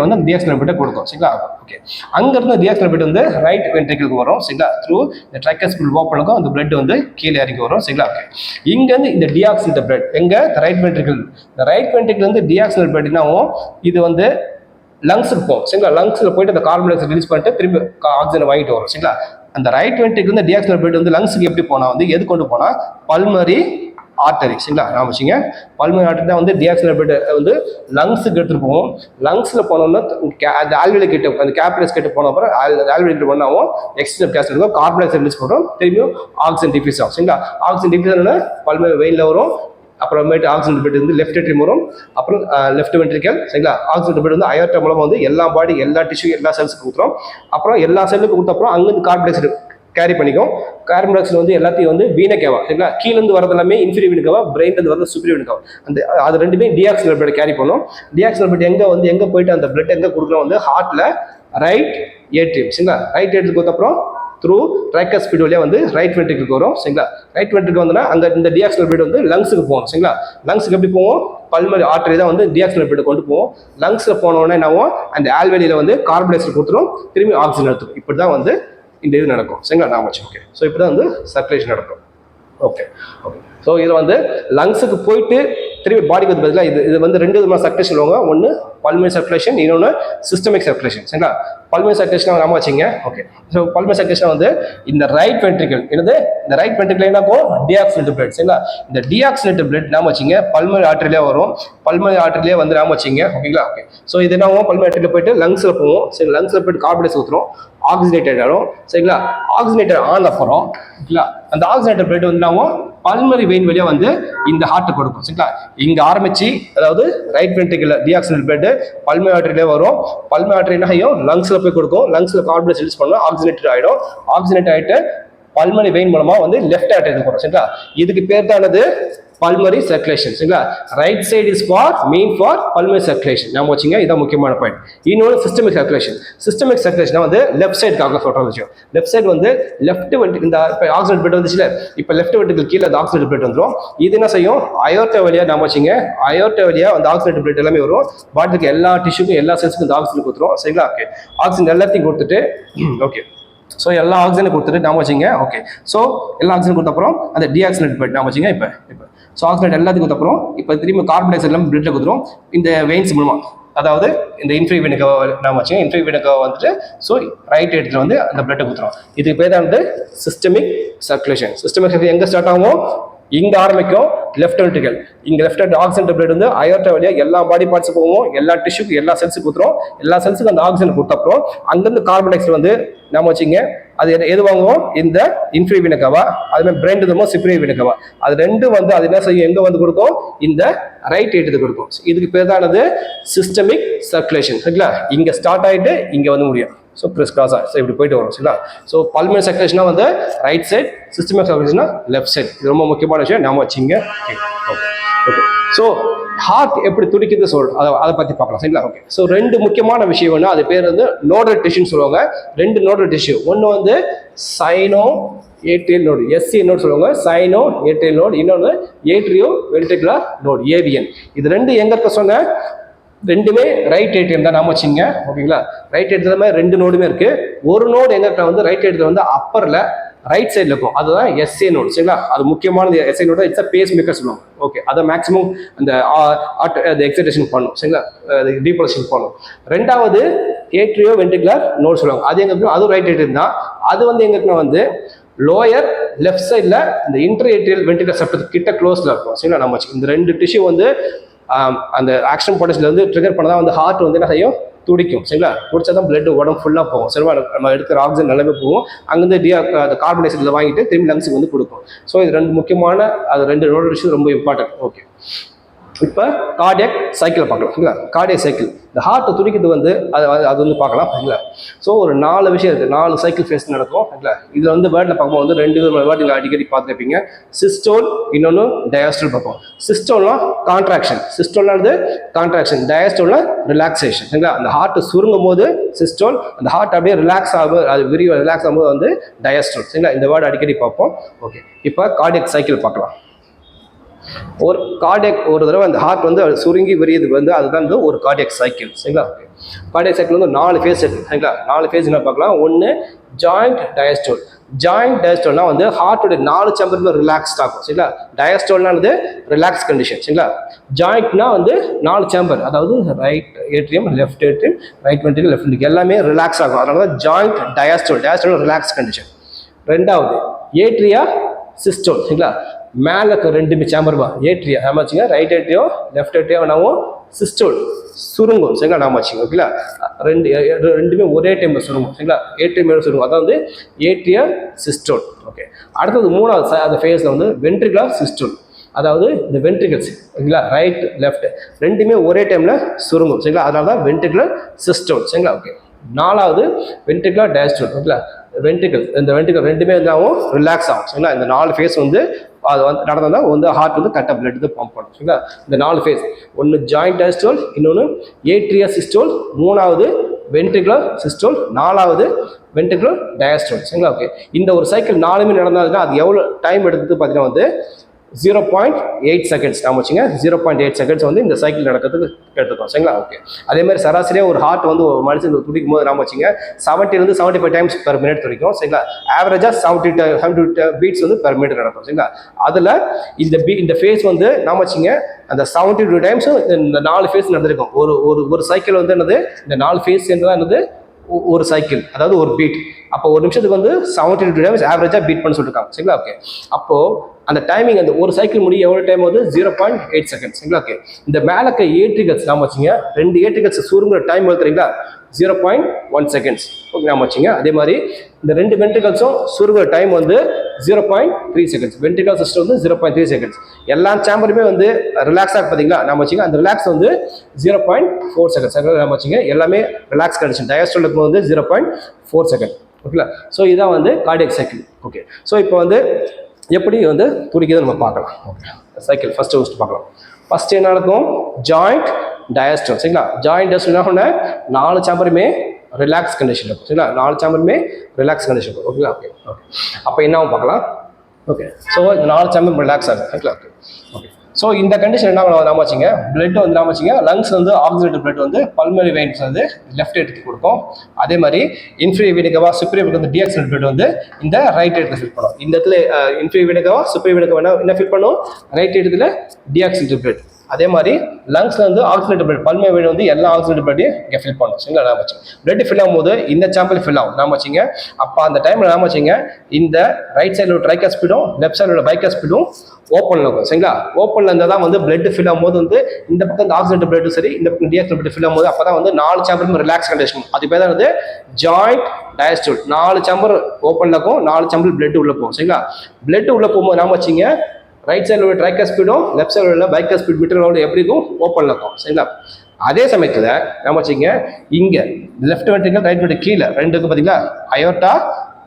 வந்து டீஆக்சிஜனேட்டட் பிளட் கொடுக்கும் சரிங்களா. ஓகே, அங்கிருந்து டீஆக்சிஜனேட்டட் பிளட் வந்து ரைட் வென்ட்ரிகிளுக்கு வரும் சரிங்களா. த்ரூ இந்த ட்ரைகஸ்பிட் ஓப்பன் ஆகும் அந்த பிளட் வந்து கீழே இறங்கி வரும் சரிங்களா. ஓகே, இங்கேருந்து இந்த டீஆக்சிஜனேட்டட் பிளட் எங்க ரைட் வென்ட்ரிகிள். இந்த ரைட் வென்ட்ரிகிள் வந்து டீஆக்சிஜனேட்டட் பிளட் என்ன ஆகும் இது வந்து லங்ஸுக்கு போகும் சரிங்களா. லங்ஸில் போயிட்டு அந்த கார்பன் டை ஆக்சைடு ரிலீஸ் பண்ணிட்டு திரும்பி ஆக்சிஜன் வாங்கிட்டு வரும் சரிங்களா. அந்த ரைட் வென்ட்ரிகிள் வந்து டீஆக்சிஜனேட்டட் பிளட் வந்து லங்ஸுக்கு எப்படி போனால் வந்து எது கொண்டு போனால் பல்மரி ஆர்டரி சரிங்களா. நான் வச்சுங்க பல்மரி ஆர்டரி தான் வந்து டீஆக்சிஜனேட்டட் பிளட் வந்து லங்ஸுக்கு எடுத்துகிட்டு போவோம். லங்ஸில் போனோம்னா அந்த ஆல்வேலை கிட்ட அந்த கேபிலஸ் கிட்ட போன அப்புறம் ஆல்வேலை கிட்ட போனாவும் எக்ஸ்ட்ரா கேஸ் இருக்கும் கார்பன் டை ஆக்சைடு ரிலீஸ் பண்ணுறோம் திரும்பியும் ஆக்சிஜன் டிஃப்யூஸ் ஆகும் சரிங்களா. ஆக்சிஜன் டிஃப்யூஸ் பல்மரி வெயினில் வரும் அப்புறமேட்டு ஆக்சிஜன் பெட் வந்து லெஃப்ட் ஏட்ரியம் வரும், அப்புறம் லெஃப்ட் வென்ட்ரிக்கல் சரிங்களா. ஆக்சிஜன் பெட் வந்து அயோர்ட்டா மூலமாக வந்து எல்லா பாடி எல்லா டிஷ்யூ எல்லா செல்ஸுக்கு ஊற்றுறோம். அப்புறம் எல்லா செல்லுக்கு கொடுத்த அப்புறம் அங்கேருந்து கார்பன் டை ஆக்சைடு கேரி பண்ணிக்கும். கார்பன் டை ஆக்சைடு வந்து எல்லாத்தையும் வந்து வீன கேவா சரிங்களா, கீழேருந்து வரது எல்லாமே இன்ஃபீரியர் வீன கேவா, பிரெயின்லேருந்து வரது சூப்பரியர் வீன கேவா. அந்த அது ரெண்டுமே டிஆக்சிஜன் பிளட் கேரி பண்ணும். டிஆக்சிஜன் பிளட் எங்கே வந்து எங்கே போயிட்டு அந்த பிளட் எங்கே கொடுக்குறோம் வந்து ஹார்ட்டில் ரைட் ஏட்ரியம் சரிங்களா. ரைட் ஏட்ரியம் அப்புறம் த்ரூ ட்ரைகஸ்பிட் வழியாக வந்து ரைட் வென்ட்ரிக்கு வரும் சரிங்களா. ரைட் வென்ட்ரிக்கு வந்தோன்னா அங்கே இந்த டிஆக்சிஜன் பிளட் வந்து லங்ஸுக்கு போகும் சரிங்களா. லங்ஸுக்கு எப்படி போவோம், பல்மரி ஆர்டரி தான் வந்து டிஆக்சிஜன் பிளட் கொண்டு போவோம். லங்ஸில் போனோடனே என்னவும் அந்த ஆல்வெலியில் வந்து கார்பன் டை ஆக்சைடு கொடுத்துரும், திரும்பி ஆக்சிஜன் எடுத்துரும். இப்படி தான் வந்து இந்த இது நடக்கும் சரிங்களா. நாம வச்சு ஓகே. ஸோ இப்படி தான் வந்து சர்க்குலேஷன் நடக்கும். Okay okay. ஸோ இதில் வந்து லங்ஸுக்கு போயிட்டு திரும்பி பாடிக்கு வந்து பதிலாக இது வந்து ரெண்டு விதமான சர்க்குலேஷன் சொல்லுவாங்க. ஒன்று பல்மரி சர்க்குலேஷன், இன்னொன்று சிஸ்டமிக் சர்க்குலேஷன் சரிங்களா. பல்மரி சர்க்குலேஷன் நாம வச்சிங்க ஓகே. ஸோ பல்மரி சர்க்குலேஷன் வந்து இந்த ரைட் வென்ட்ரிக்கல் என்னது, இந்த ரைட் வென்ட்ரிக்கல் என்ன போகும் டிஆக்சிஜனேட்டட் பிளட் சரிங்களா. இந்த டிஆக்சிஜனேட்டட் பிளட் நாம வச்சிங்க பல்மரி ஆர்டரியிலே வரும், பல்மரி ஆர்டரியிலே வந்து நாம வச்சிங்க ஓகேங்களா. ஓகே. ஸோ இது என்ன ஆகும், பல்மரி ஆர்டரியில் போயிட்டு லங்ஸில் போவோம் சரி. லங்ஸில் போயிட்டு கார்பன் டை ஆக்சைடு ஊற்றுறோம், ஆக்சிஜனேட்டட் ஆகும் சரிங்களா. ஆக்சிஜனேட்டட் ஆன அப்புறம் ஓகேங்களா அந்த ஆக்சிஜனேட்டட் பிளட் வந்து நாம பல்மரி வெயின் வழியா வந்து இந்த ஹார்ட் கொடுக்கும் சரிங்களா. இங்க ஆரம்பிச்சு அதாவது right ventricle deoxygenated blood pulmonary ஆர்டரியிலே வரும். பல்மரி ஆர்டரி என்ன செய்யும், லங்ஸ்ல போய் கொடுக்கும். லங்ஸ்ல கார்பன் டை ஆக்சைடு ரிலீஸ் பண்ணும், ஆக்சிஜனேட்டட் ஆயிடும். ஆக்சிஜனேட் ஆயிட்டு பல்மரி வெயின் மூலமா வந்து லெஃப்ட் ஆர்டரி போறோம் சரிங்களா. இதுக்கு பேர் தானது பல்மரி சர்க்குலேஷன் சரிங்களா. Right side is for main for pulmonary circulation நாம வச்சுங்க. இதான் முக்கியமான பாயிண்ட். இன்னொன்று சிஸ்டமிக் சர்க்குலேஷன். சிஸ்டமிக் சர்க்குலேஷன் வந்து லெஃப்ட் சைடுக்காக சொல்ற விஷயம். லெஃப்ட் சைடு வந்து லெஃப்ட் வென்ட்ரிக்கல் இந்த ஆக்சிஜன் பிளட் வந்துச்சுல, இப்போ லெஃப்ட் வென்ட்ரிக்கல் கீழே அந்த ஆக்சிஜன் பிளட் வந்துடும். இது என்ன செய்யும், அயோர்ட்டா வழியா நாம வச்சுங்க. அயோர்ட்டா வழியா அந்த ஆக்சிஜன் பிளட் எல்லாமே வரும். பாடிக்கு எல்லா டிஷ்யூக்கும் எல்லா செல்ஸுக்கும் இந்த ஆக்சிஜன் கொடுத்துரும் சரிங்களா. ஓகே. ஆக்சிஜன் எல்லாத்தையும் கொடுத்துட்டு ஓகே. ஸோ எல்லா ஆக்சிஜனை கொடுத்துட்டு நாம வச்சுங்க ஓகே. ஸோ எல்லா ஆக்சிஜன் கொடுத்த அப்புறம் அந்த டிஆக்சிஜனேட் பிளட் நாம வச்சுங்க. இப்போ ஸோ ஆக்சிஜன் எல்லாத்துக்கும் கொடுத்த அப்புறம் இப்போ திரும்பி கார்பன் டை ஆக்சைடு எல்லாம் பிளட்ல கொடுத்துரும் இந்த வெயின்ஸ் மூலமா. அதாவது இந்த இன்ஃப்ரீ வீனுக்கு நாம வச்சுங்க. இன்ஃப்ரீ வீனுக்கு வந்துட்டு ஸோ ரைட் ஏட்ரியில் வந்து அந்த பிளட்டை கொடுத்துரும். இதுக்கு பேர் தான் வந்து சிஸ்டமிக் சர்க்குலேஷன். சிஸ்டமிக் சர்க்குலேஷன் எங்கே ஸ்டார்ட் ஆகும், இங்க ஆரம்பிக்கும் லெஃப்ட் வென்ட்ரிக்கல். இங்க லெஃப்ட் ஆக்சிஜன் பிளட் வந்து அயோர்ட்டா வழியா எல்லா பாடி பார்ட்ஸ் போவோம், எல்லா டிஷ்யூக்கு எல்லா செல்ஸுக்கு கொடுத்துரும். எல்லா செல்ஸுக்கு அந்த ஆக்சிஜன் கொடுத்த அப்புறம் அங்கிருந்து கார்பன் டை ஆக்சைடு வந்து நாம வச்சுங்க. அது எது வாங்குவோம், இந்த இன்ஃப்ரீ வீனக்கவா, அது மாதிரி பிரெயின் இதுமோ சிப்ரியர் வீனக்கவா. அது ரெண்டும் வந்து அது என்ன செய்யும், எங்க வந்து கொடுக்கும், இந்த ரைட் ஏட்டுக்கு கொடுக்கும். இதுக்கு பேர் தானது சிஸ்டமிக் சர்க்குலேஷன் சரிங்களா. இங்க ஸ்டார்ட் ஆயிட்டு இங்க வந்து முடியும். ஸோ ப்ரெஸ் கிராஸா ஸோ இப்படி போயிட்டு வரும் சரிங்களா. ஸோ பல்மரி சர்க்குலேஷனா வந்து ரைட் சைட், சிஸ்டமிக் சர்க்குலேஷனா லெஃப்ட் சைட். இது ரொம்ப முக்கியமான விஷயம், நாம வச்சுங்க. ஓகே. ஸோ ஹார்ட் எப்படி துடிக்குது அதை பத்தி பார்க்கலாம் சரிங்களா. ஓகே. ஸோ ரெண்டு முக்கியமான விஷயம் ஒன்று, அது பேர் வந்து நோடல் டிஷ்யூன்னு சொல்லுவாங்க. ரெண்டு நோடல் டிஷ்யூ. ஒன்று வந்து sino atrial node, SC node சொல்லுவாங்க, சைனோ ஏட்ரியல் நோடு. இன்னொன்று ஏட்ரியோ வென்ட்ரிகுலர் நோடு, ஏவிஎன். இது ரெண்டு எங்க இருக்க சொன்ன, ரெண்டுமே ரைட் ஏட்ரியம் தான் நாம வச்சுங்க ஓகேங்களா. ரைட் ஏட்ரியத்துல ரெண்டு நோடுமே இருக்கு. ஒரு நோடு எங்க வந்து ரைட் ஏட்ரியத்துல வந்து அப்பர்ல ரைட் சைடில் இருக்கும், அதுதான் எஸ்ஏ நோட் சரிங்களா. அது முக்கியமானது SA node. It's a pace maker சொல்லுவாங்க ஓகே. அதை மேக்ஸிமம் அந்த எக்ஸைட்டேஷன் பண்ணும் சரிங்களா, டீபோலேஷன் பண்ணும். ரெண்டாவது ஏட்ரியோ வென்ட்ரிகுலர் நோட் சொல்லுவாங்க. அது எங்க இருக்கும், அதுவும் ரைட் ஏட்ரியம் தான். அது வந்து எங்க இருக்குன்னா வந்து லோயர் லெஃப்ட் சைடில் இந்த இன்டர் ஏட்ரியல் வென்ட்ரிகுலர் செப்டத்துக்கு கிட்ட க்ளோஸ்ல இருக்கும் சரிங்களா. நம்ம இந்த ரெண்டு டிஷ்யூ வந்து அந்த ஆக்ஷன் பொட்டன்ஷியல் வந்து ட்ரிகர் பண்ணதான் வந்து ஹார்ட் வந்து என்ன செய்யும், துடிக்கும் சரிங்களா. துடிச்சா தான் பிளட் உடம்பு ஃபுல்லாக போகும் சரிங்களா. நம்ம எடுக்கிற ஆக்சிஜன் எல்லாமே போகும். அங்கேருந்து கார்பன் டை ஆக்சைடில் வாங்கிட்டு திரும்பி லங்ஸுக்கு வந்து கொடுக்கும். ஸோ இது ரெண்டு முக்கியமான, அது ரெண்டு நோட் விஷயம் ரொம்ப இம்பார்ட்டன்ட் ஓகே. இப்போ கார்டியக் சைக்கிள் பார்க்கலாம் சரிங்களா. கார்டியக் சைக்கிள் இந்த ஹார்ட் துடிக்கிறது வந்து அது வந்து பார்க்கலாம் சரிங்களா. ஸோ ஒரு 4 விஷயம் இருக்குது, 4 சைக்கிள் ஃபேஸ் நடக்கும் சரிங்களா. இதில் வந்து வேர்டில் பார்க்கும்போது வந்து 2 வேர்ட் நீங்கள் அடிக்கடி பார்த்துருப்பீங்க. சிஸ்டோல், இன்னொன்று டயாஸ்டோல் பார்ப்போம். சிஸ்டோல்னா கான்ட்ராக்ஷன், சிஸ்டோல்னாது கான்ட்ராக்ஷன், டயாஸ்டோல்னா ரிலாக்ஸேஷன் சரிங்களா. அந்த ஹார்ட் சுருங்கும் போது சிஸ்டோல், அந்த ஹார்ட் அப்படியே ரிலாக்ஸ் ஆகும், அது ரிலாக்ஸ் ஆகும்போது வந்து டயாஸ்டோல் சரிங்களா. இந்த வேர்டு அடிக்கடி பார்ப்போம் ஓகே. இப்போ கார்டியக் சைக்கிள் பார்க்கலாம். ஒரு கார்டியக் ஒரு தடவை அந்த ஹார்ட் வந்து சுருங்கி விரியுது வந்து அதுதான் வந்து ஒரு கார்டியக் சைக்கிள் சரிங்களா. கார்டியக் சைக்கிள் வந்து 4 ஃபேஸ் இருக்கு சரிங்களா. 4 ஃபேஸ் என்ன பார்க்கலாம். ஒன்று ஜாயிண்ட் டயஸ்டோல். ஜாயிண்ட் டயஸ்டோல்னா வந்து ஹார்ட்டோட 4 சேம்பருமே ரிலாக்ஸ்ட் ஆகும் சரிங்களா. டயஸ்டோல்னா வந்து ரிலாக்ஸ் கண்டிஷன் சரிங்களா. ஜாயிண்ட்னா வந்து 4 சேம்பர், அதாவது right atrium, left atrium, right ventricle, left ventricle எல்லாமே ரிலாக்ஸ் ஆகும். அதனால தான் joint diastole. Diastole relax condition. ரெண்டாவது ஏட்ரியா சிஸ்டோல் சரிங்களா. மேலே இருக்க 2 சேம்பர் தான் ஏட்ரியா நாம வச்சுங்க. ரைட் ஏட்ரியோ லெஃப்ட் ஏட்ரியோ நாமும் சிஸ்டோல் சுருங்கும் சரிங்களா நாம வச்சுங்க ஓகேங்களா. ரெண்டுமே ஒரே டைம்ல சுருங்கும் சரிங்களா. ஏட்ரியம் சுருங்கும், அதான் வந்து ஏட்ரியா சிஸ்டோல் ஓகே. அடுத்தது 3வது அந்த ஃபேஸ்ல வந்து வென்ட்ரிகுலர் சிஸ்டோல். அதாவது இந்த வென்ட்ரிகல்ஸ் சரிங்களா, ரைட் லெஃப்ட் ரெண்டுமே ஒரே டைமில் சுருங்கும் சரிங்களா, அதனால தான் வென்ட்ரிகுலர் சிஸ்டோல் சரிங்களா. ஓகே, நாலாவது வென்ட்ரிகுலர் டயஸ்டோல் ஓகேங்களா. இந்த வென்ட்ரிகல் ரெண்டுமே வந்து ரிலாக்ஸ் ஆகும் சரிங்களா. இந்த 4 ஃபேஸ் வந்து அது வந்து நடந்தா வந்து ஹார்ட் வந்து கரெக்டாக பிளட் வந்து பம்ப் பண்ணும் சரிங்களா. இந்த 4 ஃபேஸ், ஒன்று ஜாயிண்ட் டயஸ்டோல், இன்னொன்று ஏட்ரியா சிஸ்டோல், மூணாவது வென்ட்ரிகுலர் சிஸ்டோல், நாலாவது வென்ட்ரிகுலர் டயஸ்டோல் சரிங்களா. ஓகே, இந்த ஒரு சைக்கிள் 4மே நடந்ததுன்னா அது எவ்வளோ டைம் எடுத்து பார்த்தீங்கன்னா வந்து 0.8 செகண்ட்ஸ் நாம வச்சுங்க. 0.8 செகண்ட்ஸ் வந்து இந்த சைக்கிள் நடக்கிறதுக்கு எடுத்துக்கோம் சரிங்களா. ஓகே, அதே மாதிரி சராசரியாக ஒரு ஹார்ட் வந்து ஒரு மனுஷன் துடிக்கும் போது நாம வச்சுங்க 70 75 டைம்ஸ் பெர் மினிட் துடிக்கும் சரிங்களா. ஆவரேஜாக 70 பீட்ஸ் வந்து பெர் மினிட் நடக்கும் சரிங்களா. அதில் இந்த ஃபேஸ் வந்து நாம வச்சுங்க அந்த 72 டைம்ஸ் இந்த 4 ஃபேஸ் நடந்திருக்கும். ஒரு சைக்கிள் வந்து என்னது, இந்த 4 ஃபேஸ் என்றதான் என்னது ஒரு சைக்கிள், அதாவது ஒரு பீட். அப்போ ஒரு நிமிஷத்துக்கு வந்து 72 டைம்ஸ் ஆவரேஜாக பீட் பண்ண சொல்லியிருக்காங்க சரிங்களா. ஓகே, அப்போ அந்த டைமிங் அந்த ஒரு சைக்கிள் முடிய எவ்வளோ டைம் வந்து 0.8 செகண்ட்ஸ் சரிங்களா. ஓகே, இந்த மேலக்க ஏட்ரிகல்ஸ் நாம வச்சுங்க 2 ஏட்ரிகல்ஸ் சுருங்குற டைம் எழுத்துறீங்களா 0.1 செகண்ட்ஸ் ஓகே நாம வச்சுங்க. அதே மாதிரி இந்த 2 வென்ட்ரிகல்ஸும் சுருங்குற டைம் வந்து 0.3 செகண்ட்ஸ். வென்ட்ரிகல் சிஸ்டம் வந்து 0.3 செகண்ட்ஸ். எல்லா சேம்பருமே வந்து ரிலாக்ஸாக பார்த்தீங்களா நாம வச்சுங்க. அந்த ரிலாக்ஸ் வந்து 0.4 செகண்ட்ஸ் நாம வச்சுங்க. எல்லாமே ரிலாக்ஸ் கண்டிஷன். டயஸ்டோலுக்கு வந்து 0.4 செகண்ட் ஓகேங்களா. ஸோ இதான் வந்து கார்டியக் சைக்கிள். ஓகே, ஸோ இப்போ வந்து எப்படி வந்து துடிக்குது நம்ம பார்க்கலாம். ஓகே, சைக்கிள் ஃபர்ஸ்ட் பார்க்கலாம். ஃபர்ஸ்ட் என்ன நடக்கும், ஜாயிண்ட் டயஸ்டோல் சரிங்களா. ஜாயிண்ட் டயஸ்டோல் என்ன பண்ண 4 சேம்பருமே ரிலாக்ஸ் கண்டிஷன் இருக்கும் சரிங்களா. 4 சேம்பருமே ரிலாக்ஸ் கண்டிஷன் இருக்கும் ஓகேங்களா. ஓகே ஓகே, அப்போ என்னவும் பார்க்கலாம். ஓகே, ஸோ இந்த 4 சேம்பர் ரிலாக்ஸ் ஆகும் ஓகேங்களா. ஓகே, ஸோ இந்த கண்டிஷன் என்ன நாம வச்சுங்க, பிளட் வந்து நாம வச்சுங்க லங்ஸ் வந்து ஆக்சிஜனேட்டட் பிளட் வந்து பல்மனரி வெயின்ஸ் வந்து லெஃப்ட் எடுத்து கொடுக்கும். அதே மாதிரி இன்ஃபீரியர் வீனகவா சுப்ரியர் வந்து டீஆக்சிஜனேட்டட் பிளட் வந்து இந்த ரைட் எடுத்து ஃபில் பண்ணும். இந்த இடத்துல இன்ஃபீரியர் வீனகவா சுப்ரியர் வீனகவா என்ன ஃபில் பண்ணும், ரைட் இடத்துல டீஆக்சிஜனேட்டட் பிளட். அதே மாதிரி லங்ஸ்ல வந்து ஆக்சிஜனேட்டட் பிளட் பல்மனரி வெயின் வந்து எல்லா ஆக்சிஜனேட்டட் பிளட்டையும் இங்கே ஃபில் பண்ணும் சரிங்களா. நாம வச்சுங்க பிளட் ஃபில் ஆகும்போது இந்த சாம்பிள் ஃபில் ஆகும் நாம வச்சுங்க. அப்போ அந்த டைம்ல நாம வச்சுங்க இந்த ரைட் சைடில் உள்ள ட்ரைகாஸ்பிடும் லெஃப்ட் சைடில் உள்ள பைகாஸ்பிடும் ஓப்பன்ல இருக்கும் சரிங்களா. ஓப்பன்ல இருந்தால் தான் வந்து பிளட் ஃபில் ஆகும்போது வந்து இந்த பக்கம் இந்த ஆக்சிஜனேட்டட் பிளட்டும் சரி, இந்த பக்கம் டீஆக்சிஜனேட்டட் பிளட் ஃபில் ஆகும்போது அப்போ தான் வந்து 4 சேம்பரும் ரிலாக்ஸ் கண்டிஷன். அது பேர் தான் வந்து ஜாயிண்ட் டயஸ்டோல். 4 சேம்பர் ஓப்பன்ல இருக்கும், 4 சேம்பர் பிளட் உள்ள போகும் சரிங்களா. பிளட் உள்ள போகும்போது நாம வச்சுங்க ரைட் சைடில் உள்ள ட்ரைகாஸ்பிடும் லெஃப்ட் சைடில் உள்ள பைகாஸ்பிட் விட்டரோட எப்படி இருக்கும், ஓப்பன்ல இருக்கும் சரிங்களா. அதே சமயத்தில் நம்ம வச்சுங்க இங்கே லெஃப்ட் வென்ட்ரிகல் ரைட் வென்ட்ரிகல் கீழே 2 இருக்கு பார்த்தீங்களா, அயோர்டா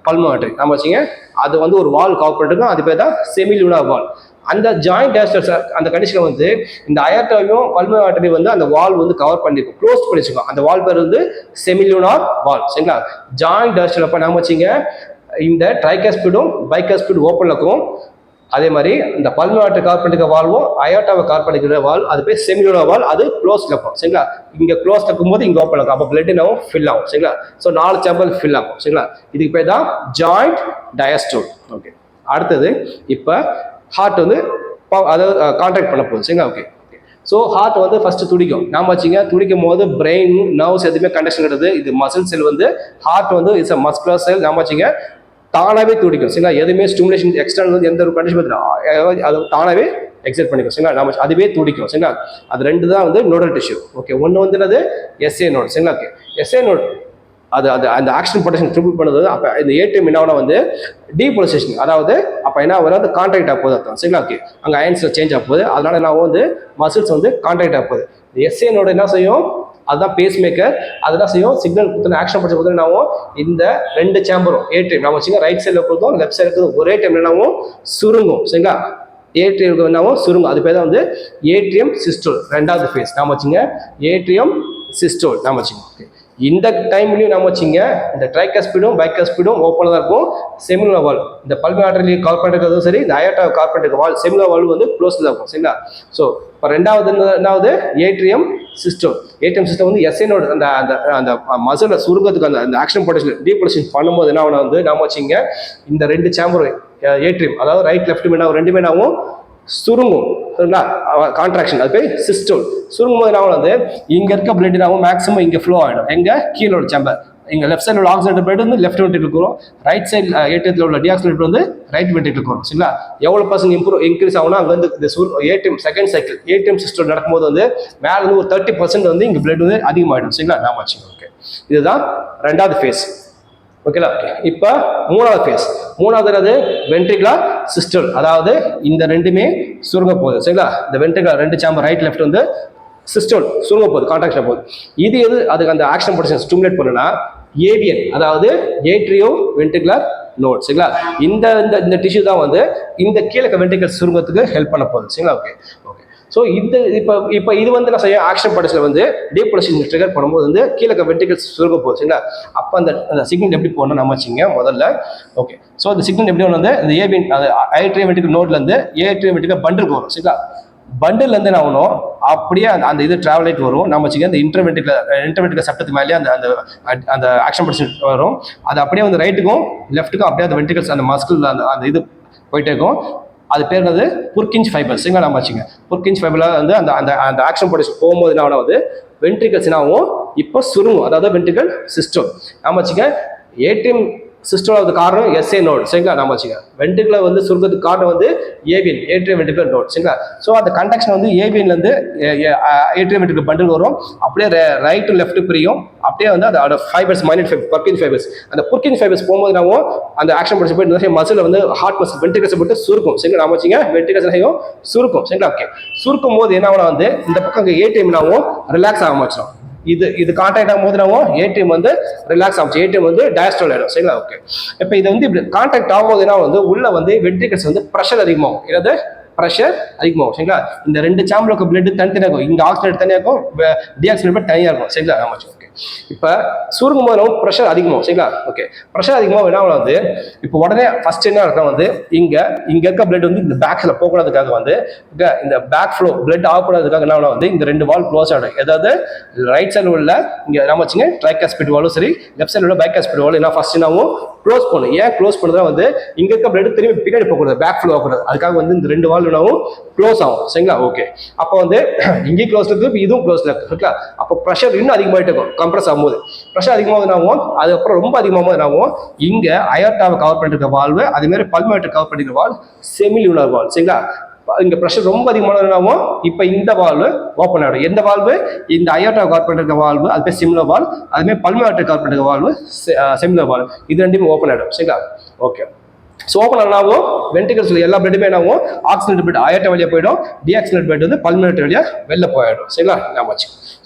பல்மோனரி நம்ம வச்சுங்க. அது வந்து ஒரு வால் கவர் பண்ணிருக்கும், அது பேர் தான் செமிலூனார் வால். அந்த ஜாயிண்ட் டயஸ்டோல் அந்த கண்டிஷன் வந்து இந்த அயோர்டாவையும் பல்மோனரி வந்து அந்த வால் வந்து கவர் பண்ணிருக்கும், க்ளோஸ் பண்ணிச்சுக்கோம். அந்த வால் பேர் வந்து செமிலூனார் வால் சரிங்களா. ஜாயிண்ட் டயஸ்டோல் அப்போ நம்ம வச்சுங்க இந்த ட்ரைகாஸ்பிடும் பைகாஸ்பிட் ஓப்பன்ல இருக்கும். அதே மாதிரி இந்த பல்மோனரி கவர் பண்ணிருக்க வால்வும் அயோர்டாவை கவர் பண்ணிக்கிற வால் அது பேர் செமிலூனார் வால், அது க்ளோஸ்ல இருக்கும் சரிங்களா. இங்க க்ளோஸ்ல இருக்கும்போது இங்க ஓப்பன் இருக்கும், அப்போ பிளட் நம்ம ஃபில் ஆகும் சரிங்களா. ஸோ 4 சேம்பர் ஃபில் ஆகும் சரிங்களா. இதுக்கு பேர் தான் ஜாயிண்ட் டயஸ்டோல். ஓகே, அடுத்தது இப்போ ஹார்ட் வந்து அதாவது கான்ட்ராக்ட் பண்ண போகுது சரிங்களா. ஓகே, ஸோ ஹார்ட் வந்து ஃபர்ஸ்ட் துடிக்கும் நாம வச்சுங்க. துடிக்கும் போது பிரெயின் நர்வ்ஸ் எதுவுமே கண்டக்ஷன் கிடையாது. இது மசில் செல் வந்து ஹார்ட் வந்து இட்ஸ் அ மஸ்குலர் செல் நாம வச்சுங்க. தானாகவே துடிக்கும் சரிங்களா. எதுவுமே ஸ்டிமுலேஷன் எக்ஸ்டர்னல் வந்து எந்த ஒரு கண்டிஷன் அது தானாகவே எக்ஸைட் பண்ணிக்கும் சரிங்களா. நம்ம அதுவே துடிக்கும் சரிங்களா. அது 2 தான் வந்து நோடல் டிஷ்யூ. ஓகே, ஒன்று வந்து என்னது எஸ்ஏ நோட் சரிங்களா. ஓகே, எஸ்ஏ நோட் அது அந்த ஆக்ஷன் பொட்டன்ஷியல் ட்ரிபிள் பண்ணுறது. அப்போ இந்த ஏடிஎம் என்ன வந்து டீபோலரைசேஷன், அதாவது அப்போ என்ன வராது கான்ட்ராக்ட் ஆக போகுது அர்த்தம் சரிங்களா. ஓகே, அங்கே அயன்ஸில் சேஞ்ச் ஆக போகுது, அதனால நான் வந்து மசில்ஸ் வந்து கான்ட்ராக்ட் ஆக போகுது. இந்த எஸ்ஏ நோட் என்ன செய்யும், அதுதான் பேஸ் மேக்கர். அதுதான் செய்யும் சிக்னல் கொடுத்து ஆக்ஷன் படிச்ச போது என்னாவும் இந்த 2 சேம்பரும் ஏட்ரியம் நம்ம வச்சுங்க ரைட் சைடில் இருக்கிறதும் லெஃப்ட் சைடு இருக்கிறதும் ஒரே டைம் என்னாவும் சுருங்கும் சரிங்களா. ஏட்ரியம் என்னாவும் சுருங்கும், அது பேர் தான் வந்து ஏட்ரியம் சிஸ்டோல். 2வது ஃபேஸ் நாம வச்சுங்க ஏட்ரியம் சிஸ்டோல் நாம வச்சுங்க. ஓகே, இந்த டைம்லையும் நம்ம வச்சுங்க இந்த ட்ரைகாஸ்பிடும் பைகாஸ்பிடும் ஓப்பனாக தான் இருக்கும். செமிலூனார் வால் இந்த பல்மோனரி கவர் பண்ணிருக்கிறதும் சரி, இந்த அயோர்டா கவர் பண்ணிருக்க வால் செமிலூனார் வால் வந்து க்ளோஸ்ல இருக்கும் சரிங்களா. ஸோ இப்போ 2வது ஏட்ரியம் சிஸ்டம். ஏடிஎம் சிஸ்டம் வந்து எஸ்ஏனோட அந்த அந்த அந்த மசிலை சுருங்கிறதுக்கு அந்த ஆக்ஷன் பொட்டன்ஷியல் டீபோலரைசேஷன் பண்ணும்போது என்ன வந்து நாம வச்சுங்க இந்த 2 சேம்பர் ஏட்ரியம் அதாவது ரைட் லெஃப்ட் ரெண்டுமே நாமும் சுருங்கும் சரிங்களா. கான்ட்ராக்ஷன் அது பேர் சிஸ்டோல். சுருங்கும் போது என்ன வந்து இங்க இருக்க பிளட் நாமும் மேக்ஸிமம் இங்கே ஃப்ளோ ஆகிடும். எங்க கீழோட சேம்பர் இங்கே லெஃப்ட் சைடில் உள்ள ஆக்சிஜனேட்டட் பிளட் வந்து லெஃப்ட் வென்ட்ரிகலுக்கு வரும், ரைட் சைடு ஏடிஎத்தில் உள்ள டீஆக்சிஜனேட்டட் வந்து ரைட் வென்ட்ரிகலுக்கு வரும் சரிங்களா. எவ்வளோ % இன்க்ரீஸ் ஆகும்னா அங்கே வந்து இந்த ATM second cycle ATM system நடக்கும்போது வந்து மேலே வந்து ஒரு 30% வந்து இங்கே பிளட் வந்து அதிகமாகிடும் சரிங்களா. நாம வச்சுக்கோங்க. ஓகே, இதுதான் 2வது ஃபேஸ். ஓகேங்களா? இப்போ மூணாவது வென்ட்ரிகுலர் சிஸ்டல், அதாவது இந்த ரெண்டுமே சுருங்க போகுது. சரிங்களா? இந்த வென்ட்ரிகுலர் ரெண்டு சேம்பர் ரைட் லெஃப்ட் வந்து சிஸ்டல் சுருங்க போகுது, கான்ட்ராக்ஷன் போகுது. இது எது அதுக்கு அந்த ஆக்ஷன் பொட்டன்ஷியல் ஸ்டிமுலேட் பண்ணுனா ஏவிஎன், அதாவது ஏட்ரியோ வென்ட்ரிகுலர் நோட். சரிங்களா? இந்த இந்த டிஷ்யூ தான் வந்து இந்த கீழே வென்ட்ரிகல் சுருங்கத்துக்கு ஹெல்ப் பண்ண போகுது. சரிங்களா? ஓகே. ஸோ இப்போ இது வந்து நான் செய்ய ஆக்ஷன் பொட்டன்ஷியல் வந்து டீபோலரைசேஷன் ட்ரிகர் பண்ணும்போது வந்து கீழே வென்ட்ரிகல்ஸ் சுருங்க போகுது. சரிங்களா? அப்போ அந்த சிக்னல் எப்படி போகணும் நம்ம வச்சுங்க முதல்ல. ஓகே. ஸோ அந்த சிக்னல் எப்படி ஒன்று வந்து இந்த ஏவிஎன் ஏட்ரியோ வென்ட்ரிகல் நோட்லேருந்து ஏட்ரியோ வென்ட்ரிகல் பண்டிலுக்கு வரும். சரிங்களா? பண்டில் என்ன ஆகணும், அப்படியே அந்த இது டிராவல் ஆகிட்டு வரும். நம்ம வச்சுக்க இந்த இன்டர்வென்ட்ரிகல் சட்டத்துக்கு மேலேயே அந்த ஆக்ஷன் பொட்டன்ஷியல் வரும். அது அப்படியே வந்து ரைட்டுக்கும் லெஃப்ட்டுக்கும் அப்படியே அந்த வென்ட்ரிகல்ஸ் அந்த மஸ்கிள் அந்த இது போயிட்டே இருக்கும். அது பேர் என்னது? புர்கிஞ்ச் ஃபைபர். சரிங்களா? நம்ம வச்சுங்க புர்கிஞ்ச் ஃபைபர்ல வந்து அந்த ஆக்ஷன் பொட்டன்ஷியல் போகும்போது என்ன வந்து வென்ட்ரிகல்ஸ் என்னாகும், இப்போ சுருங்கும், அதாவது வென்ட்ரிகல் சிஸ்டம். நம்ம வச்சுக்க ஏடிஎம் சிஸ்டம் ஆஃப் காரணம் எஸ்ஏ நோட். சரிங்களா? நம்ம வச்சுக்க வென்ட்ரிகுலர் வந்து சுருங்கிறதுக்கு காரணம் வந்து ஏவிஎன், ஏட்ரியோ வென்ட்ரிகுலர் நோட். சரிங்களா? ஸோ அந்த கண்டக்ஷன் வந்து ஏவிஎன்லேருந்து ஏட்ரியோ வென்ட்ரிகுலர் பண்டில் வரும், அப்படியே ரைட் டு லெஃப்ட் பிரியும், அப்படியே வந்து அதோட ஃபைபர்ஸ் மைனட் புர்கிஞ்ச் ஃபைபர்ஸ், அந்த புர்கிஞ்ச் ஃபைபர்ஸ் போகும்போது நம்ம அந்த ஆக்ஷன் பொட்டன்ஷியல் போயிட்டு மசில் வந்து ஹார்ட் மசில் வென்ட்ரிகல்ஸ் போட்டு சுருக்கும். சரிங்களா? நம்ம வச்சுங்க வென்ட்ரிகல்ஸ் சுருக்கும். சரிங்களா? ஓகே. சுருக்கும் போது என்ன ஆகும் வந்து இந்த பக்கம் ஏடிஎம் என்னாகும், ரிலாக்ஸ் ஆக ஆரம்பிச்சிடும். இது கான்டாக்ட் ஆகும்போது நம்ம ஏடிஎம் வந்து ரிலாக்ஸ் ஆகும், ஏடிஎம் வந்து டயஸ்டால் ஆகிடும். சரிங்களா? ஓகே. இப்போ இது வந்து இப்படி கான்டாக்ட் ஆகும்போதுனா வந்து உள்ள வந்து வென்ட்ரிகல்ஸ் வந்து ப்ரெஷர் அதிகமாகும். ஏதாவது ப்ரெஷர் அதிகமாகும். சரிங்களா? இந்த ரெண்டு சாம்பலுக்கு பிளட் தனித்தனியாக இருக்கும், இங்கே ஆக்சிஜன் தனியாக இருக்கும், டிஆக்சிஜன் தனியாக இருக்கும். சரிங்களா? ஆமாம். ஓகே. இப்போ சுருங்கும் போது நம்ம ப்ரெஷர் அதிகமாகும். சரிங்களா? ஓகே. ப்ரெஷர் அதிகமாக என்ன வந்து இப்போ உடனே ஃபர்ஸ்ட் என்ன இருக்கும் வந்து இங்கே இருக்க பிளட் வந்து இந்த பேக்ஸில் போகக்கூடாதுக்காக வந்து இந்த பேக் ஃப்ளோ பிளட் ஆகக்கூடாதுக்காக என்ன வந்து இந்த ரெண்டு வால் க்ளோஸ் ஆகிடும். ஏதாவது ரைட் சைடு உள்ள இங்கே நம்ம வச்சுங்க ட்ரைகாஸ்பிட் வாலும் சரி, லெஃப்ட் சைடு உள்ள பைகாஸ்பிட் வாலும் என்ன ஃபர்ஸ்ட் நாமும் க்ளோஸ் பண்ணும். ஏன் க்ளோஸ் பண்ணுறதா வந்து இங்கே இருக்க பிளட் திரும்பி பின்னாடி போகக்கூடாது, பேக் ஃப்ளோ ஆகக்கூடாது, அதுக்காக வந்து இந்த ரெண்டு வால் நாவும் க்ளோஸ் ஆகும். சரிங்களா? ஓகே. அப்போ வந்து இங்கே க்ளோஸ்ல இருக்கு, இதுவும் க்ளோஸ்ல இருக்கு. ஓகேங்களா? அப்போ ப்ரெஷர் இன்னும் அதிகமாகிட்டு இருக்கும். கம்ப்ரஸ் ஆகும்போது ப்ரெஷர் அதிகமாக என்னாகும், அதுக்கப்புறம் ரொம்ப அதிகமாக என்னாகும் இங்க அயோர்டாவை கவர் பண்ணிருக்க வால்வு, அதே மாதிரி பல்மோனேட்டர் கவர் பண்ணிருக்க வால் செமிலுனர் வால். சரிங்களா? இங்க ப்ரெஷர் ரொம்ப அதிகமானதுனாவும் இப்போ இந்த வால்வு ஓப்பன் ஆகிடும். எந்த வால்வு? இந்த அயோர்டாவை கவர் பண்ணிருக்க வால்வு, அது பேர் சிமிலர் வால், அதுமாதிரி பல்மோனேட்டர் கவர் பண்ணிருக்க வால்வு செமிலர் வால், இது ரெண்டுமே ஓப்பன் ஆகிடும். சரிங்களா? ஓகே. ஸோ ஓப்பன் ஆனாவும் வென்ட்ரிகல்ஸ் எல்லா பிளட்டுமே என்னாகும், ஆக்சிஜன் பிளட் அயோர்டா வழியாக போயிடும், டிஆக்சிஜன் பிளட் வந்து பல்மோனேட்டர் வழியாக வெளில போயிடும். சரிங்களா? நாம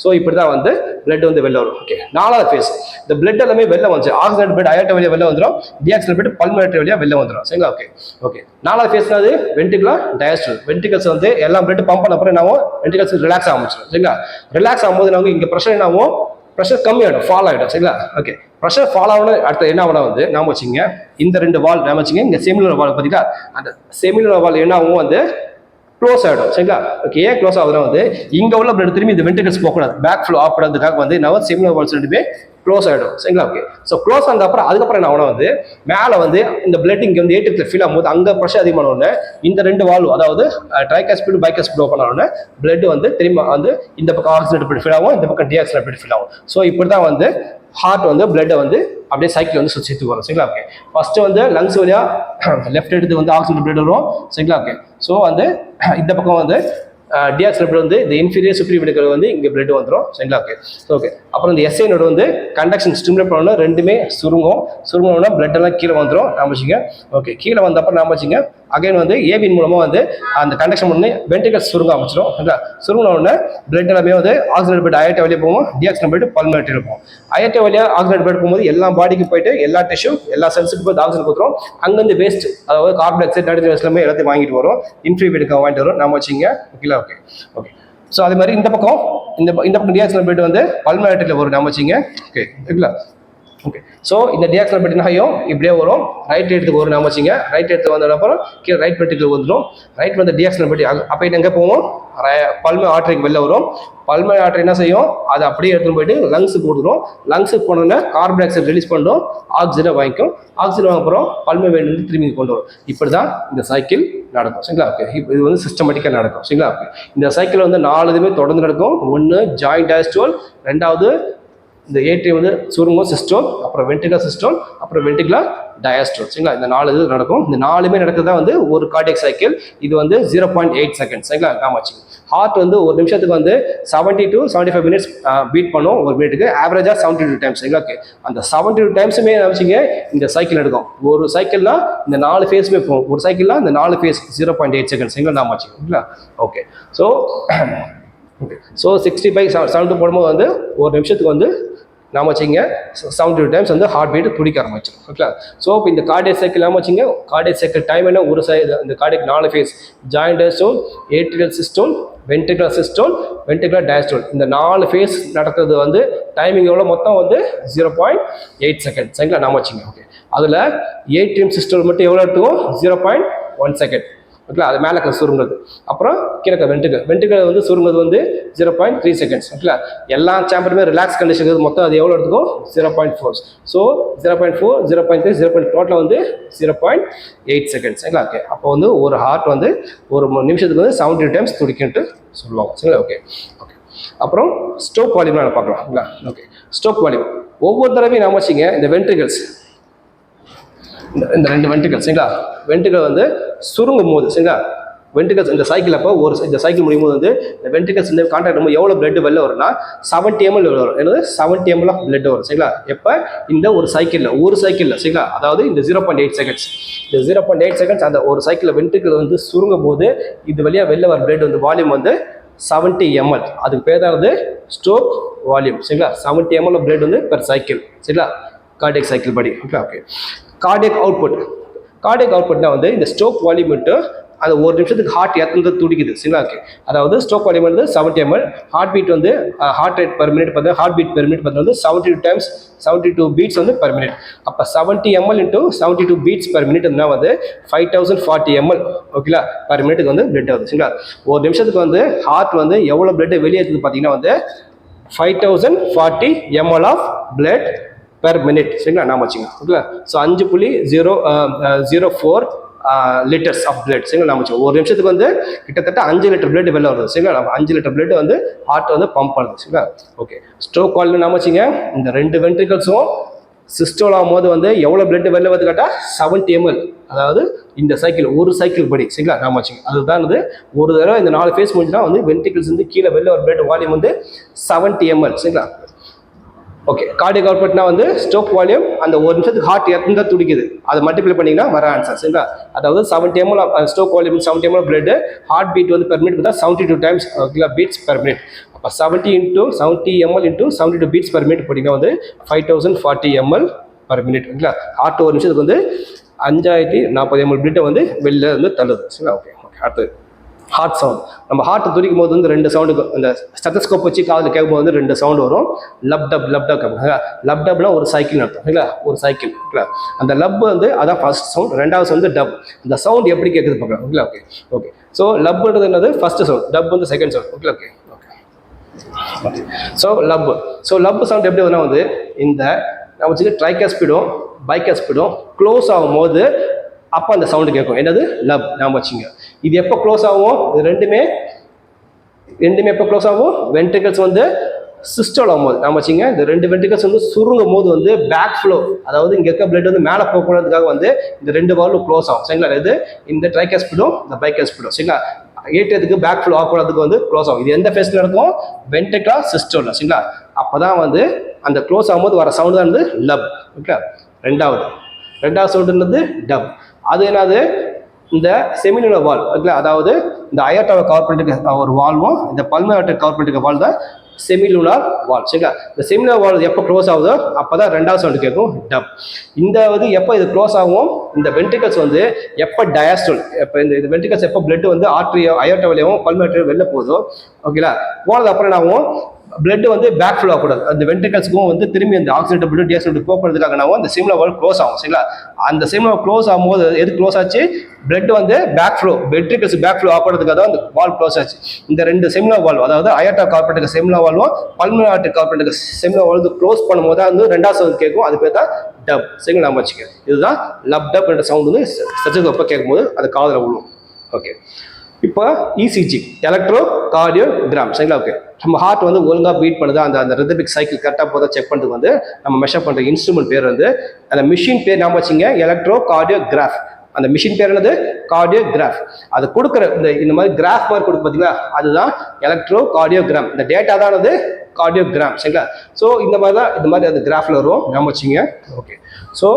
ஸோ இப்படி தான் வந்து பிளட் வந்து வெளில வரும். ஓகே. நாலாவது ஃபேஸ் இந்த பிளட் எல்லாமே வெளில வந்துச்சு, ஆக்சிஜன் பிளட் அயோர்டா வழியாக வெளில வந்துடும், டிஆக்சிஜன் பிளட் பல்மோனேட்டர் வழியாக வெளில வந்துடும். சரிங்களா? ஓகே. ஓகே. நாலாவது ஃபேஸ் அது வென்ட்ரிகுலர் டயஸ்டல். வென்ட்ரிகல்ஸ் வந்து எல்லா பிளட் பம்ப் பண்ண அப்புறம் என்னாகும், வென்ட்ரிகல்ஸ் ரிலாக்ஸ் ஆரம்பிச்சிடும். சரிங்களா? ரிலாக்ஸ் ஆகும்போது நாங்கள் இங்கே ப்ரெஷர் என்னாகும், ப்ரெஷர் கம்மியாகிடும், ஃபால் ஆகிடும். சரிங்களா? ஓகே. ப்ரெஷர் ஃபால் ஆகணும். அடுத்து என்ன ஆகணும் வந்து நாம வச்சுங்க இந்த ரெண்டு வால் நாம வச்சுங்க, இங்கே செமிலுனர் வால் பார்த்தீங்களா, அந்த செமிலுனர் வால் என்ன ஆகும் வந்து க்ளோஸ் ஆகிடும். சரிங்களா? ஓகே. ஏன் க்ளோஸ் ஆகுதுன்னா வந்து இங்கே உள்ள பிளட் திரும்பி இந்த வென்ட்ரிகல்ஸ் போகக்கூடாது, பேக் ஃப்ளோ ஆகக்கூடாதுக்காக வந்து என்ன செமிலுனர் வால்ஸ் ரெண்டுமே க்ளோஸ் ஆகிடும். சரிங்களா? ஓகே. ஸோ க்ளோஸ் ஆனது அப்புறம் அதுக்கப்புறம் என்ன ஆகணும் வந்து மேலே வந்து இந்த பிளட் இங்கே வந்து ஏற்றத்தில் ஃபீல் ஆகும்போது அங்கே ப்ரெஷர் அதிகமான உடனே இந்த ரெண்டு வால்வு, அதாவது ட்ரைகாஸ்பிட் பைகாஸ்பிட் ஓப்பன் ஆனோடனே பிளட் வந்து திரும்ப வந்து இந்த பக்கம் ஆக்சிஜன் பிளட் ஃபீல் ஆகும், இந்த பக்கம் டிஆக்சிஜன் பிளட் ஃபீல் ஆகும். ஸோ இப்படி தான் வந்து ஹார்ட் வந்து பிளட்டை வந்து அப்படியே சைக்கிள் வந்து சுற்றி வரும். சரிங்களா? ஓகே. ஃபர்ஸ்ட் வந்து லங்ஸ் வழியா லெஃப்ட் எடுத்து வந்து ஆக்சிஜன் பிளட் வரும். சரிங்களா? ஓகே. ஸோ வந்து இந்த பக்கம் வந்து டிஆக்சிஜன் பிளட் வந்து இந்த இன்ஃபீரியர் சுப்ரீம் வென்ட்ரிகல் வந்து இங்கே பிளட் வந்துடும். சரிங்களா? ஓகே. ஓகே. அப்புறம் இந்த எஸ்ஐ நோடு வந்து கண்டக்ஷன் ஸ்டிமுலேட் பண்ணணும், ரெண்டுமே சுருங்கணும்னா பிளட் எல்லாம் கீழே வந்துடும். நாம வச்சுங்க. ஓகே. கீழே வந்தப்பறம் நாம வச்சுங்க அகைன் வந்து ஏவின் மூலமாக வந்து அந்த கண்டக்ஷன் பண்ணி வென்ட்ரிகல்ஸ் சுருங்க ஆரம்பிச்சிடும். சரிங்களா? சுருங்கின உடனே பிளட் எல்லாமே வந்து ஆக்சிஜன் பிளட் அயோர்டா வழியாக போகும், டிஆக்சிஜன் பிளட் பல்மோனேட்டர் இருக்கும். அயோர்டா வழியாக ஆக்சிஜன் பிளட் போகும்போது எல்லா பாடிக்கு போயிட்டு எல்லா டிஷ்யூ எல்லா செல்ஸுக்கு போய் ஆக்சிஜன் கொடுத்துரும். அங்கேருந்து வேஸ்ட், அதாவது கார்பன் டை ஆக்சைடு நைட்ரஜன் எல்லாமே எல்லாத்தையும் வாங்கிட்டு வரும், இன்ஃப்ரீபீடுக்கு வாங்கிட்டு வரும். நாம வச்சுங்க. ஓகேங்களா? ஓகே. ஓகே. ஸோ அதே மாதிரி இந்த பக்கம் டிஆக்சிஜன் பிளட் வந்து பல்மோனேட்டரில் வரும். நாம வச்சுங்க. ஓகே. ஓகேங்களா? ஓகே. ஸோ இந்த டிஆக்சிஜன் பிளட் என்ன ஆகும், இப்படியே வரும், ரைட் எடுத்துக்கு வரும். நாம வச்சுங்க. ரைட் எடுத்து வந்த அப்புறம் கீழே ரைட் வென்ட்ரிகல் வந்துடும். ரைட் வந்து டிஆக்சிஜன் பிளட் அப்போ எங்கே போவோம், பல்மோனரி ஆர்டரிக்கு வெளில வரும். பல்மோனரி ஆர்டரி என்ன செய்யும், அதை அப்படியே எடுத்துன்னு போயிட்டு லங்ஸுக்கு கொடுத்துரும். லங்ஸுக்கு போனோன்னா கார்பன் டை ஆக்சைடு ரிலீஸ் பண்ணுறோம், ஆக்சிஜனை வாங்கிக்கும். ஆக்சிஜன் வாங்க அப்புறம் பல்மோனரி வெயின் வந்து திரும்பி கொண்டு வரும். இப்படி தான் இந்த சைக்கிள் நடக்கும். சரிங்களா? ஓகே. இது வந்து சிஸ்டமேட்டிக்காக நடக்கும். சரிங்களா? ஓகே. இந்த சைக்கிள் வந்து 4 இதுமே தொடர்ந்து நடக்கும். ஒன்று ஜாயிண்ட் டயஸ்டோல், ரெண்டாவது இந்த ஏட்ரியம் வந்து சுருங்கும் சிஸ்டோல், அப்புறம் வென்ட்ரிகுலர் சிஸ்டோல், அப்புறம் வென்ட்ரிகுலர் டயஸ்டோல். சரிங்களா, இந்த 4 இது நடக்கும். இந்த 4மே நடக்குது தான் வந்து ஒரு கார்டியக் சைக்கிள். இது வந்து 0.8 செகண்ட்ஸ். சரிங்களா, காமாச்சு. ஹார்ட் வந்து ஒரு நிமிஷத்துக்கு வந்து 70 to 75 மினிட்ஸ் பீட் பண்ணும் ஒரு மினிட்டுக்கு, ஆவரேஜா 72 டைம்ஸ். சரிங்களா, அந்த 72 டைம்ஸுமே நினைச்சிங்க இந்த சைக்கிள் எடுக்கும். ஒரு சைக்கிள்னா இந்த 4 ஃபேஸுமே போகும். ஒரு சைக்கிள்னா இந்த 4 ஃபேஸ் 0.8 செகண்ட்ஸ். சரிங்களா, நாம வச்சுக்கோங்களா. ஓகே, ஸோ 60/70 போடும்போது வந்து ஒரு நிமிஷத்துக்கு வந்து நாம வச்சுங்க 72 டைம்ஸ் வந்து ஹார்ட் பீட் துடிக்க ஆரம்பிச்சிடும். ஓகேங்களா, ஸோ இப்போ இந்த கார்டியக் சைக்கிள் நாம வச்சுங்க, கார்டியக் சைக்கிள் டைம் என்ன, ஒரு இந்த cardiac 4 phase, joint diastole, atrial systole, ventricular systole, ventricular diastole, இந்த 4 ஃபேஸ் நடக்கிறது வந்து டைமிங் எவ்வளோ மொத்தம் வந்து 0.8 செகண்ட். சரிங்களா, நாம வச்சுங்க. ஓகே, அதில் ஏட்ரியம் சிஸ்டோல் மட்டும் எவ்வளோ எடுத்துக்கும், 0.1 செகண்ட். ஓகேங்களா, அது மேலே சுருங்குறது. அப்புறம் கீழே வென்ட்ரிகல் வந்து சுருங்குறது வந்து 0.3 செகண்ட்ஸ். ஓகேங்களா, எல்லா சேம்பருமே ரிலாக்ஸ் கண்டிஷன் மொத்தம் அது எவ்வளோ எடுத்துக்கும், 0.4. ஸோ 0.4, 0.3, 0. டோட்டலாக வந்து 0.8 செகண்ட்ஸ். சரிங்களா, ஓகே. அப்போ வந்து ஒரு ஹார்ட் வந்து ஒரு நிமிஷத்துக்கு வந்து 70 டைம்ஸ் துடிக்குன்ட்டு சொல்லுவாங்க. சரிங்களா, ஓகே. ஓகே, அப்புறம் ஸ்ட்ரோக் வால்யூம் பார்க்கலாம். ஓகேங்களா, ஓகே. ஸ்ட்ரோக் வால்யூம் ஒவ்வொரு தடவையும் நாம வச்சுங்க, இந்த வென்ட்ரிகல்ஸ், இந்த 2 வென்ட்ரிகல். சரிங்களா, வென்ட்ரிகல் வந்து சுருங்கும் போது, சரிங்களா, வென்ட்ரிகல்ஸ் இந்த சைக்கிள் அப்போ இந்த சைக்கிள் முடியும் போது வந்து இந்த வென்ட்ரிகல்ஸ் இந்த கான்டாக்ட் பண்ணும்போது எவ்வளோ பிளட் வெளில வரும்னா 70 ml வரும். என்னது 70 ml ஆஃப் பிளட் வரும். சரிங்களா, எப்போ இந்த ஒரு சைக்கிளில். சரிங்களா, அதாவது இந்த 0.8 செகண்ட்ஸ், இந்த 0.8 செகண்ட்ஸ் அந்த ஒரு சைக்கிளில் வென்ட்ரிகல் வந்து சுருங்கும் போது இது வழியாக வெளில வர பிளட் வந்து வால்யூம் வந்து 70 ml. அதுக்கு பேர் தான் வந்து ஸ்ட்ரோக் வால்யூம். சரிங்களா, 70 ml ஆஃப் பிளட் வந்து பெர் சைக்கிள். சரிங்களா, கார்டியக் சைக்கிள் படி. Okay, okay. கார்டியக் அவுட்புட்னா வந்து இந்த ஸ்ட்ரோக் வால்யூம் விட்டு அது ஒரு நிமிஷத்துக்கு ஹார்ட் எத்தனை துடிக்குது. சரிங்களா, ஓகே. அதாவது ஸ்ட்ரோக் வால்யூம் வந்து 70 ml, ஹார்ட் பீட் வந்து ஹார்ட் ரேட் பர் மினிட் பார்த்தா ஹார்ட் பீட் பெர் மினிட் பார்த்தா வந்து 72 டைம்ஸ் 72 பீட்ஸ் வந்து பர் மினிட். அப்போ 70 ml into 72 beads per minute வந்து 5040 ml. ஓகேங்களா, பர் மினிட்டுக்கு வந்து பிளட் ஆகுது. சரிங்களா, ஒரு நிமிஷத்துக்கு வந்து ஹார்ட் வந்து எவ்வளோ பிளட் வெளியேற்றுது பார்த்தீங்கன்னா வந்து 5040 ml of blood per minute. சரிங்களா, நாம வச்சுங்க. ஓகேங்களா, ஸோ 5.04 லிட்டர்ஸ் ஆஃப் பிளட். சரிங்களா, நாம வச்சுக்கோங்க. ஒரு நிமிஷத்துக்கு வந்து கிட்டத்தட்ட 5 லிட்டர் பிளட் வெளில வருது. சரிங்களா, 5 லிட்டர் பிளட் வந்து ஹார்ட் வந்து பம்ப் பண்ணுது. சரிங்களா, ஓகே. ஸ்ட்ரோக் வால்யூம் நாம வச்சுங்க, இந்த 2 வென்ட்ரிகல்ஸும் சிஸ்டோல் ஆகும் போது வந்து எவ்வளோ பிளட் வெளில வருது கேட்டால் 70 ml. அதாவது இந்த சைக்கிள் ஒரு சைக்கிள் படி. சரிங்களா, நாம வச்சுங்க. அதுதான் வந்து ஒரு தடவை இந்த 4 ஃபேஸ் முடிஞ்சுன்னா வந்து வென்ட்ரிகல்ஸ் வந்து கீழே வெளில ஒரு பிளட் வால்யூம் வந்து 70 ml. சரிங்களா, ஓகே. கார்டியக் அவுட்புட்னா வந்து ஸ்ட்ரோக் வால்யூம் அந்த ஒரு நிமிஷத்துக்கு ஹார்ட் எத்தனை துடிக்குது அதை மல்டிப்ளை பண்ணிங்கன்னா வர ஆன்சர். சரிங்களா, அதாவது 70 ml ஸ்ட்ரோக் வால்யூம் 70 ml பிளட், ஹார்ட் பீட் வந்து பெர் மினிட் பார்த்தா 72 டைம்ஸ் பீட்ஸ் பெர் மினிட். அப்போ 70 ml into 72 beats per minute போட்டிங்கன்னா வந்து 5040 ml பர் மினிட். ஓகேங்களா, ஹார்ட் ஒரு நிமிஷத்துக்கு வந்து 5040 ml பிளட்டை வந்து வெளில வந்து தள்ளுது. சரிங்களா, ஓகே. ஓகே, அடுத்தது ஹார்ட் சவுண்ட். நம்ம ஹார்ட் துடிக்கும் போது வந்து 2 சவுண்டுக்கு இந்த ஸ்டெத்தஸ்கோப் வச்சு காதில் கேட்கும்போது வந்து 2 சவுண்ட் வரும். லப் டப் கேட்பாங்க. லப் டப்னா ஒரு சைக்கிள் அர்த்தம். இல்லைங்களா, ஒரு சைக்கிள். ஓகே, அந்த லப் வந்து அதான் ஃபர்ஸ்ட் சவுண்ட், ரெண்டாவது வந்து டப். அந்த சவுண்ட் எப்படி கேட்குது பார்க்கலாம். Okay, okay. ஓகே, ஸோ லப்ன்றது என்னது ஃபர்ஸ்ட் சவுண்ட், டப் வந்து second sound. Okay, okay. Okay, so lub sound எப்படி வரும்னா வந்து இந்த நம்ம வச்சுக்க ட்ரைகாஸ்பிடும் பைகாஸ்பிடும் க்ளோஸ் ஆகும்போது அப்போ அந்த சவுண்டு கேட்கும். என்னது, லப். நாம வச்சுங்க. இது எப்போ க்ளோஸ் ஆகும், இது ரெண்டுமே எப்போ க்ளோஸ் ஆகும், வென்ட்ரிகல்ஸ் வந்து சிஸ்டோல் ஆகும்போது. நாம வச்சுங்க, இந்த 2 வென்ட்ரிகல்ஸ் வந்து சுருங்கும் போது வந்து பேக் ஃப்ளோ, அதாவது இங்கே இருக்க பிளட் வந்து மேலே போகிறதுக்காக வந்து இந்த 2 வால்வும் க்ளோஸ் ஆகும். சரிங்களா, இது இந்த ட்ரைகாஸ்பிடும் இந்த பைகாஸ்பிடும். சரிங்களா, ஏற்றத்துக்கு பேக் ஃப்ளோ ஆகிறதுக்கு வந்து க்ளோஸ் ஆகும். இது எந்த ஃபேஸில் நடக்கும், வென்ட்ரிகுலர் சிஸ்டோல். சரிங்களா, அப்போ தான் வந்து அந்த க்ளோஸ் ஆகும்போது வர சவுண்டு தான் வந்து லப். ஓகே, ரெண்டாவது சவுண்டுன்றது டப். அது என்னது, இந்த செமினுலர் வால். ஓகே, அதாவது இந்த அயோட்டாவை கவர் பண்ணிட்டு ஒரு வால்வும் இந்த பல்மோனரி கவர் பண்ணிட்டு வால் தான் செமிலுனார் வால். சரிங்களா, இந்த செமிலுனார் வால் எப்போ க்ளோஸ் ஆகுதோ அப்போதான் ரெண்டாவது சவுண்டு கேட்கும், டப். இந்த வந்து எப்போ இது க்ளோஸ் ஆகும், இந்த வென்ட்ரிகல்ஸ் வந்து எப்போ டயாஸ்டோல், எப்போ இந்த வென்ட்ரிகல்ஸ் எப்போ பிளட் வந்து ஆர்ட்ரியோ அயோட்டா வழியாகவும் பல்மோனரி வெளில போகுதோ, ஓகேங்களா, போனது அப்புறம் என்ன ஆகும், பிளட் வந்து பேக் ஃப்ளோ ஆகக்கூடாது. அந்த வென்ட்ரிகல்ஸ்க்கும் வந்து திரும்பி அந்த ஆக்சிடென்ட் பிளட் டிஆக்சிடென்ட் போகிறதுக்காக நான் அந்த செமிலுனார் வால் க்ளோஸ் ஆகும். சரிங்களா, அந்த செமிலுனார் க்ளோஸ் ஆகும்போது எது க்ளோஸ் ஆச்சு, பிளட் வந்து back flow, ventricles back flow ஆகிறதுக்காக தான் அந்த வால் க்ளோஸ் ஆச்சு. இந்த 2 செமிலுனார் வால்வ், அதாவது அயோட்டா கார்பரேட்டுக்கு செமிலுனார் வால்வும் பல்மோனரி கார்பரேட்டுக்கு செமிலுனார் வால்வ் க்ளோஸ் பண்ணும்போது தான் வந்து ரெண்டாவது சவுண்ட் கேட்கும். அது பேர் தான் டப். சரிங்களா, நம்ம வச்சுக்க. இதுதான் லப் டப் என்ற சவுண்ட் வந்து ஸ்டெத்தஸ்கோப் கேட்கும்போது அது காதில் விழும். ஓகே, இப்போ இசிஜி எலக்ட்ரோ கார்டியோகிராம் சரிங்களா ஓகே நம்ம ஹார்ட் வந்து ஒழுங்காக பீட் பண்ணுது அந்த ரிதமிக் சைக்கிள் கரெக்டாக போதை செக் பண்ணுறதுக்கு வந்து நம்ம மெஷர் பண்ணுற இன்ஸ்ட்ருமெண்ட் பேர் வந்து அந்த மிஷின் பேர் நாம வச்சுங்க எலக்ட்ரோ கார்டியோகிராஃப் அந்த மிஷின் பேர் என்னது கார்டியோகிராஃப் அது கொடுக்குற இந்த மாதிரி கிராஃப் மாதிரி கொடுக்கு பார்த்தீங்களா அதுதான் எலக்ட்ரோ கார்டியோகிராம் இந்த டேட்டா தான் அது கார்டியோகிராம் சரிங்களா ஸோ இந்த மாதிரி அந்த கிராஃபில் வரும் நாம வச்சுங்க ஓகே ஸோ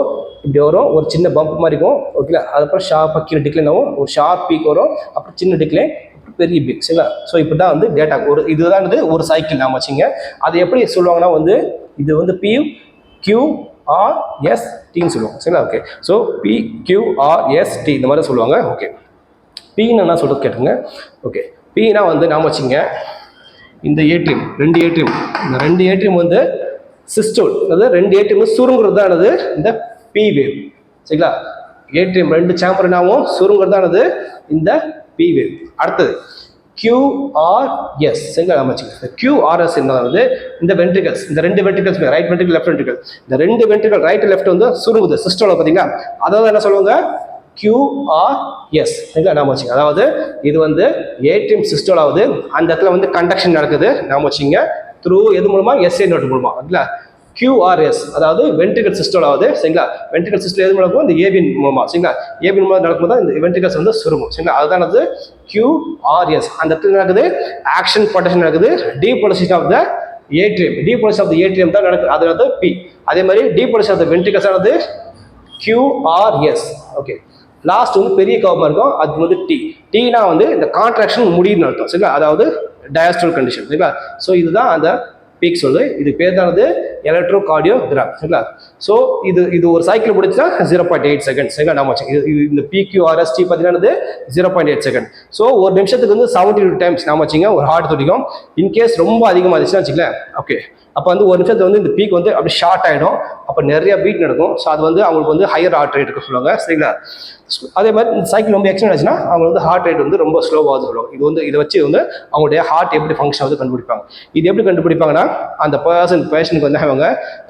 இப்படி வரும் ஒரு சின்ன பம்ப் மாதிரி இருக்கும் ஓகேங்களா அதுக்கப்புறம் ஷார்ப்பாக கீழே டிக்ளைன் ஆகும் ஒரு ஷார்ப் பீக் வரும் அப்புறம் சின்ன டிக்ளைன் பெரிய பீக் சரிங்களா ஸோ இப்படி தான் வந்து டேட்டா இதுதான் வந்து ஒரு சைக்கிள் நாம வச்சுங்க அது எப்படி சொல்லுவாங்கன்னா வந்து இது வந்து PQRSTன்னு சொல்லுவாங்க சரிங்களா ஓகே ஸோ PQRST இந்த மாதிரி சொல்லுவாங்க ஓகே Pன்னு என்ன சொல்கிறது கேட்டுங்க ஓகே Pனா வந்து நாம வச்சுங்க இந்த ஏட்ரியம் இந்த ரெண்டு ஏட்ரியம் வந்து சிஸ்டோல் அதாவது ரெண்டு ஏட்ரியம் சுருங்குறது தானது இந்த P வேவ் சரிங்களா ஏட்ரியம் ரெண்டு சாம்பர்னாவும் சுருங்குறது தானது இந்த P வேவ் அடுத்தது QRS சரிங்களா நம்ம வச்சுக்கோங்க QRS என்னது இந்த வென்ட்ரிகல்ஸ் இந்த ரெண்டு ventricles right ventricle left ventricle இந்த ரெண்டு வென்ட்ரிகல் ரைட் லெஃப்ட் வந்து சுருங்குது சிஸ்டோல பார்த்தீங்களா அதாவது என்ன சொல்லுவாங்க QRS சரிங்களா நாம வச்சுங்க அதாவது இது வந்து ஏட்ரியம் சிஸ்டோல் ஆகுது அந்த இடத்துல வந்து கண்டக்ஷன் நடக்குது நாம வச்சுங்க த்ரூ எது மூலமா SA நோட் மூலமா இல்ல QRS அதாவது வென்ட்ரிகல் சிஸ்டோல் ஆகுது சரிங்களா வென்ட்ரிகல் சிஸ்டோல் எது மூலமா இந்த ஏவின் மூலமா சரிங்களா ஏவின் மூலமா நடக்கும்போது தான் இந்த வென்ட்ரிகல்ஸ் வந்து சுருங்கும் சரிங்களா அதுதான் அது QRS அந்த இடத்துல நடக்குது ஆக்ஷன் பொட்டன்ஷியல் நடக்குது depolarisation of the atrium depolarisation of the atrium தான் நடக்குது அது வந்து P அதே மாதிரி டீபோலரைசேஷன் ஆஃப் த வென்ட்ரிகல்ஸ் ஆனது QRS ஓகே லாஸ்ட் வந்து பெரிய கவமா இருக்கும் அது வந்து Tனா வந்து இந்த கான்ட்ராக்ஷன் முடியுதுன்னு அர்த்தம் சரிங்களா அதாவது டயஸ்டல் கண்டிஷன் சரிங்களா ஸோ இதுதான் அந்த பீக் சொல்லுது இது பேர் தான் வந்து எலக்ட்ரோ கார்டியோகிராம் சரிங்களா ஸோ இது ஒரு சைக்கிள் முடிச்சுன்னா 0.8 செகண்ட் சரிங்களா நம்ம இது இந்த PQRST பார்த்தீங்கன்னா 0.8 செகண்ட் ஸோ ஒரு நிமிஷத்துக்கு வந்து 72 டைம்ஸ் நாம வச்சுங்க ஒரு ஹார்ட் துடிக்கும் இன்கேஸ் ரொம்ப அதிகமாக இருந்துச்சுன்னா வச்சுக்கலேன் ஓகே அப்போ வந்து ஒரு நிமிஷத்துல வந்து இந்த பீக் வந்து அப்படி ஷார்ட் ஆகிடும் அப்போ நிறைய பீட் நடக்கும் ஸோ அது வந்து அவங்களுக்கு வந்து ஹையர் ஹார்ட் ரேட் இருக்க சொல்லுவாங்க சரிங்களா அதே மாதிரி இந்த சைக்கிள் ரொம்ப எக்ஸ்டெண்ட் ஆச்சுன்னா அவங்க வந்து ஹார்ட் ரேட் வந்து ரொம்ப ஸ்லோவாக சொல்லுவாங்க இது வந்து இதை வச்சு வந்து அவங்களுடைய ஹார்ட் எப்படி ஃபங்க்ஷன் வந்து கண்டுபிடிப்பாங்க இது எப்படி கண்டுபிடிப்பாங்கன்னா அந்த பேஷனுக்கு வந்து அவங்க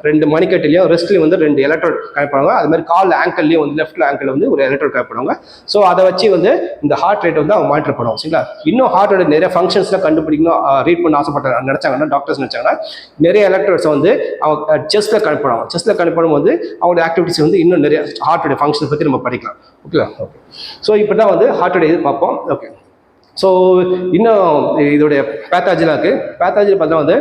ரெண்டு மணிக்கட்டிலையும் ரெஸ்ட்லையும் வந்து ரெண்டு எலக்ட்ரோட் கனெக்ட் பண்ணுவாங்க அது மாதிரி கால் ஆங்கிள்லையும் வந்து லெஃப்ட் ஆங்கிள் வந்து ஒரு எலக்ட்ரோட் கனெக்ட் பண்ணுவாங்க ஸோ அதை வச்சு வந்து இந்த ஹார்ட் ரேட் வந்து அவங்க மானிட்டர் பண்ணுவாங்க சரிங்களா இன்னும் ஹார்ட்டோட நிறைய ஃபங்க்ஷன்ஸ்லாம் கண்டுபிடிக்கணும் ரீட் பண்ண ஆசைப்பட்ட நினைச்சாங்கன்னா டாக்டர்ஸ் நினைச்சாங்கன்னா நிறைய எலக்ட்ரோட்ஸை வந்து அவங்க செஸ்ட்டில் கனெக்ட் பண்ணுவாங்க செஸ்ட்டில் கனெக்ட் பண்ணும்போது அவங்களோட ஆக்டிவிட்டிஸ் வந்து இன்னும் நிறைய ஹார்ட்டோட ஃபங்க்ஷனை பற்றி நம்ம படிக்கலாம் ஓகேவா ஓகே ஸோ இப்போ தான் வந்து ஹார்ட்டோட இது பார்ப்போம் ஓகே ஸோ இன்னும் இதோடைய பேத்தாலஜிலாம் இருக்குது பேத்தாலஜியில் பார்த்தா வந்து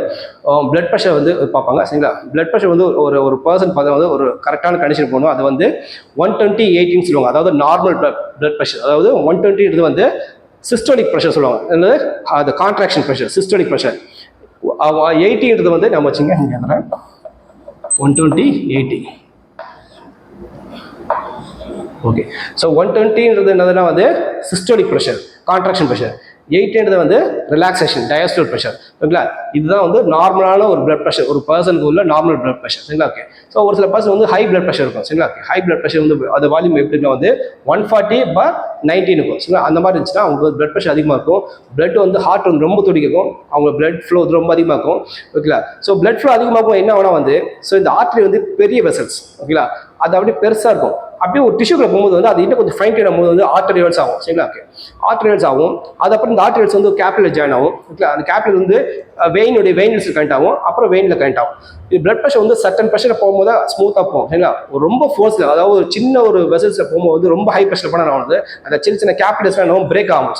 பிளட் ப்ரெஷர் வந்து பார்ப்பாங்க சரிங்களா பிளட் ப்ரெஷர் வந்து ஒரு பர்சன் பார்த்தா வந்து ஒரு கரெக்டான கண்டிஷன் போகணும் அது வந்து 120/80 சொல்லுவாங்க அதாவது நார்மல் பிளட் ப்ரெஷர் அதாவது 120 வந்து சிஸ்டோலிக் ப்ரெஷர் சொல்லுவாங்க என்னது அது கான்ட்ராக்ஷன் ப்ரெஷர் சிஸ்டோலிக் ப்ரெஷர் 80 வந்து நம்ம வச்சுங்க 120/80 ஓகே ஸோ 120 என்னதுன்னா வந்து சிஸ்டோலிக் ப்ரெஷர் கான்ட்ராக்ஷன் ப்ரெஷர் 80 வந்து ரிலாக்ஸேஷன் டயஸ்டோல் ப்ரெஷர் ஓகேங்களா இதுதான் வந்து நார்மலான ஒரு பிளட் ப்ரெஷர் ஒரு பர்சனுக்கு உள்ள நார்மல் பிளட் ப்ரெஷர் சரிங்களா ஓகே ஸோ ஒரு சில பர்சன் வந்து ஹை பிளட் ப்ரெஷர் இருக்கும் சரிங்களா ஹை பிளட் ப்ரெஷர் வந்து அது வால்யூம் எப்படின்னா வந்து 140/90 இருக்கும் சரிங்களா அந்த மாதிரி இருந்துச்சுன்னா அவங்களுக்கு பிளட் ப்ரெஷர் அதிகமாக இருக்கும் பிளட் வந்து ஹார்ட் வந்து ரொம்ப துடிக்கும் அவங்க பிளட் ஃப்ளோ வந்து ரொம்ப அதிகமாக இருக்கும் ஓகேங்களா ஸோ பிளட் ஃப்ளோ அதிகமாகும் என்ன ஆகுனா வந்து ஸோ இந்த ஆர்டரி வந்து பெரிய வெசல்ஸ் ஓகேங்களா அது அப்படியே பெருசாக இருக்கும் அப்படியே ஒரு டிஷ்யூக்குள்ள போகும்போது வந்து அது இன்னும் கொஞ்சம் ஃபைன் டைன் ஆகும்போது வந்து ஆர்டரியல்ஸ் ஆகும் சரிங்களா ஓகே ஆர்டரியல்ஸ் ஆகும் அது அப்புறம் இந்த ஆர்டரியல்ஸ் வந்து கேப்பிலர் ஜாயின் ஆகும் ஓகேங்களா அந்த கேப்பிலர் வந்து வெயின்ஸ் கனெக்ட் ஆகும் அப்புறம் வெயினில் கனெக்ட் ஆகும் இது பிளட் ப்ரெஷர் வந்து சர்டன் ப்ரெஷரில் போகும்போது ஸ்மூத்தாக போகும் சரிங்களா ரொம்ப ஃபோர்ஸில் அதாவது ஒரு சின்ன ஒரு வெசல்ஸில் போகும்போது ரொம்ப ஹை ப்ரெஷர் பண்ண வந்து அந்த சின்ன கேப்பிலர்ஸ்லாம் பிரேக் ஆகும்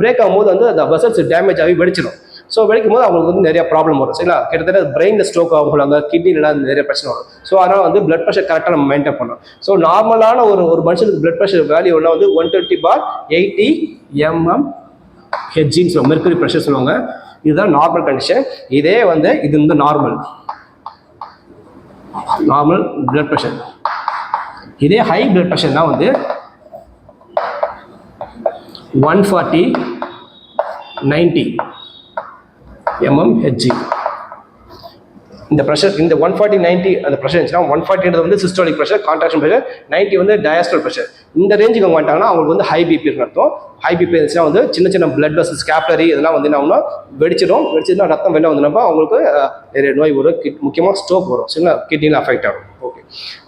பிரேக் ஆகும்போது வந்து அந்த வெசல்ஸ் டேமேஜ் ஆகி வெடிச்சிடும் ஸோ வெடிக்கும் போது அவங்களுக்கு வந்து நிறைய ப்ராப்ளம் வரும் சரிங்களா கிட்டத்தட்ட பிரெயினில் ஸ்ட்ரோக் ஆகுவாங்க கிட்னிலாம் நிறைய பிரச்சனை வரும் ஸோ அதனால் வந்து பிளட் ப்ரெஷர் கரெக்டாக நம்ம மெயின்டைன் பண்ணணும் ஸோ நார்மலான ஒரு மனுஷனுக்கு பிளட் ப்ரெஷர் வேல்யூனா வந்து 120/80 mmHg சொல்லுவாங்க மெர்க்குரி ப்ரெஷர் சொல்லுவாங்க இதுதான் நார்மல் கண்டிஷன் இதே வந்து இது வந்து நார்மல் பிளட் ப்ரெஷர் இதே ஹை பிளட் ப்ரெஷர்னா வந்து 140/90 mmHg இந்த ப்ரெஷர் இந்த 140/90 அந்த ப்ரெஷர் இருந்துச்சுன்னா 140 வந்து சிஸ்டோலிக் ப்ரெஷர் கான்ட்ராக்ஷன் ப்ரெஷர் 90 வந்து டயஸ்டோல் ப்ரெஷர் இந்த ரேஞ்சுக்கு அவங்க வந்துட்டாங்கன்னா அவங்களுக்கு வந்து ஹை பிபி இருக்கு அர்த்தம் ஹை பிபி இருந்துச்சுன்னா வந்து சின்ன பிளட் வெசல்ஸ் கேப்லரி இதெல்லாம் வந்து என்ன வெடிச்சிடும் ரத்தம் வெளில வந்துனப்போ அவங்களுக்கு நிறைய நோய் வரும் முக்கியமாக ஸ்ட்ரோக் வரும் சரிங்களா கிட்னியில் அஃபெக்ட் ஆகும் ஓகே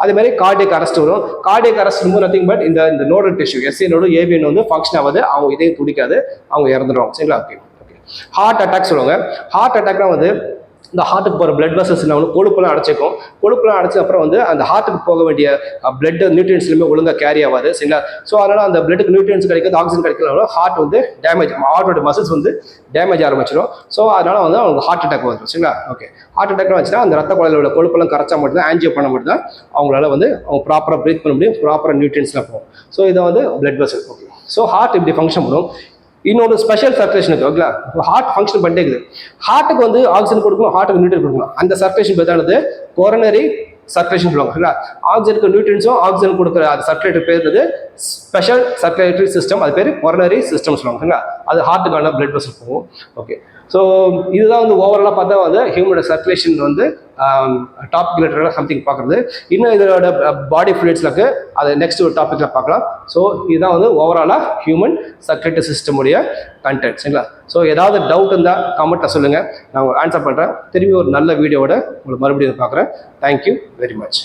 அதே மாதிரி கார்டியக் அரெஸ்ட் வரும். கார்டியக் அரெஸ்ட் ரொம்ப நத்திங் பட் இந்த nodal tissue SA node APN வந்து ஃபங்க்ஷன் ஆகாது, அவங்க இதயம் துடிக்காது, அவங்க இறந்துடுவாங்க. சரிங்களா? ஓகே. ஹார்ட் அட்டாக் சொல்லுவாங்க. ஹார்ட் அட்டாக்னா வந்து இந்த ஹார்ட்டுக்கு போகிற பிளட் வெசல்ஸ் வந்து கொழுப்பெல்லாம் அடைச்சிக்கும். கொழுப்பெல்லாம் அடைச்ச அப்புறம் வந்து அந்த ஹார்ட்டுக்கு போக வேண்டிய பிளட் நியூட்ரியன்ஸ்லையுமே ஒழுங்காக கேரி ஆகாது. சரிங்களா? ஸோ அதனால் அந்த பிளட்டுக்கு நியூட்ரியன்ஸ் கிடைக்காது, ஆக்சிஜன் கிடைக்கலாம், ஹார்ட் வந்து டேமேஜ், ஹார்ட்டோட மசில்ஸ் வந்து டேமேஜ் ஆரம்பிச்சிடும். ஸோ அதனால் வந்து அவங்க ஹார்ட் அட்டாக் வந்துடும். சரிங்களா? ஓகே. ஹார்ட் அட்டாக் வந்துச்சுன்னா அந்த ரத்த குழாயில் உள்ள கொழுப்பெல்லாம் கரைச்சா மட்டும்தான், ஆன்ஜியோ பண்ண மட்டும்தான் அவங்களால வந்து அவங்க ப்ராப்பராக ப்ரீத் பண்ண முடியும், ப்ராப்பராக நியூட்ரியன்ஸ்லாம் போகும். ஸோ இதை வந்து blood vessel. Okay. So heart இப்படி ஃபங்க்ஷன் பண்ணும். இன்னொரு ஸ்பெஷல் சர்க்குலேஷன் இருக்கு. ஓகேங்களா? ஹார்ட் ஃபங்க்ஷன் பண்ணிட்டே இருக்குது. ஹார்ட்டுக்கு வந்து ஆக்சிஜன் கொடுக்கணும், ஹார்ட்டுக்கு நியூட்ரியன் கொடுக்கணும். அந்த சர்க்குலேஷன் பேர் கொரோனரி சர்க்குலேஷன் சொல்லுவாங்க. ஆக்சிஜனுக்கு நியூட்ரியன்ஸும் ஆக்சிஜன் கொடுக்குற அது சர்க்குலேட்டர் பேர் ஸ்பெஷல் சர்க்குலேட்டரி சிஸ்டம், அது பேர் கொரோனரி சிஸ்டம் சொல்லுவாங்க. அது ஹார்ட்டுக்கான பிளட் வெசல் போகும். ஓகே. ஸோ இதுதான் வந்து ஓவராலாக பார்த்தா வந்து ஹியூமனோட சர்க்குலேஷன் வந்து டாபிக் ரிலேட்டடாக சம்திங் பார்க்குறது. இன்னும் இதோட பாடி ஃப்ளூயிட்ஸில் இருக்குது, அதை நெக்ஸ்ட் ஒரு டாப்பிக்கில் பார்க்கலாம். ஸோ இதுதான் வந்து ஓவராலாக ஹியூமன் சர்க்குலேட்டரி சிஸ்டமுடைய கண்டென்ட். சரிங்களா? ஸோ ஏதாவது டவுட் இருந்தால் கமெண்ட்டை சொல்லுங்கள், நான் ஆன்சர் பண்ணுறேன். திரும்பி ஒரு நல்ல வீடியோவோட உங்களை மறுபடியும் பார்க்குறேன். Thank you very much.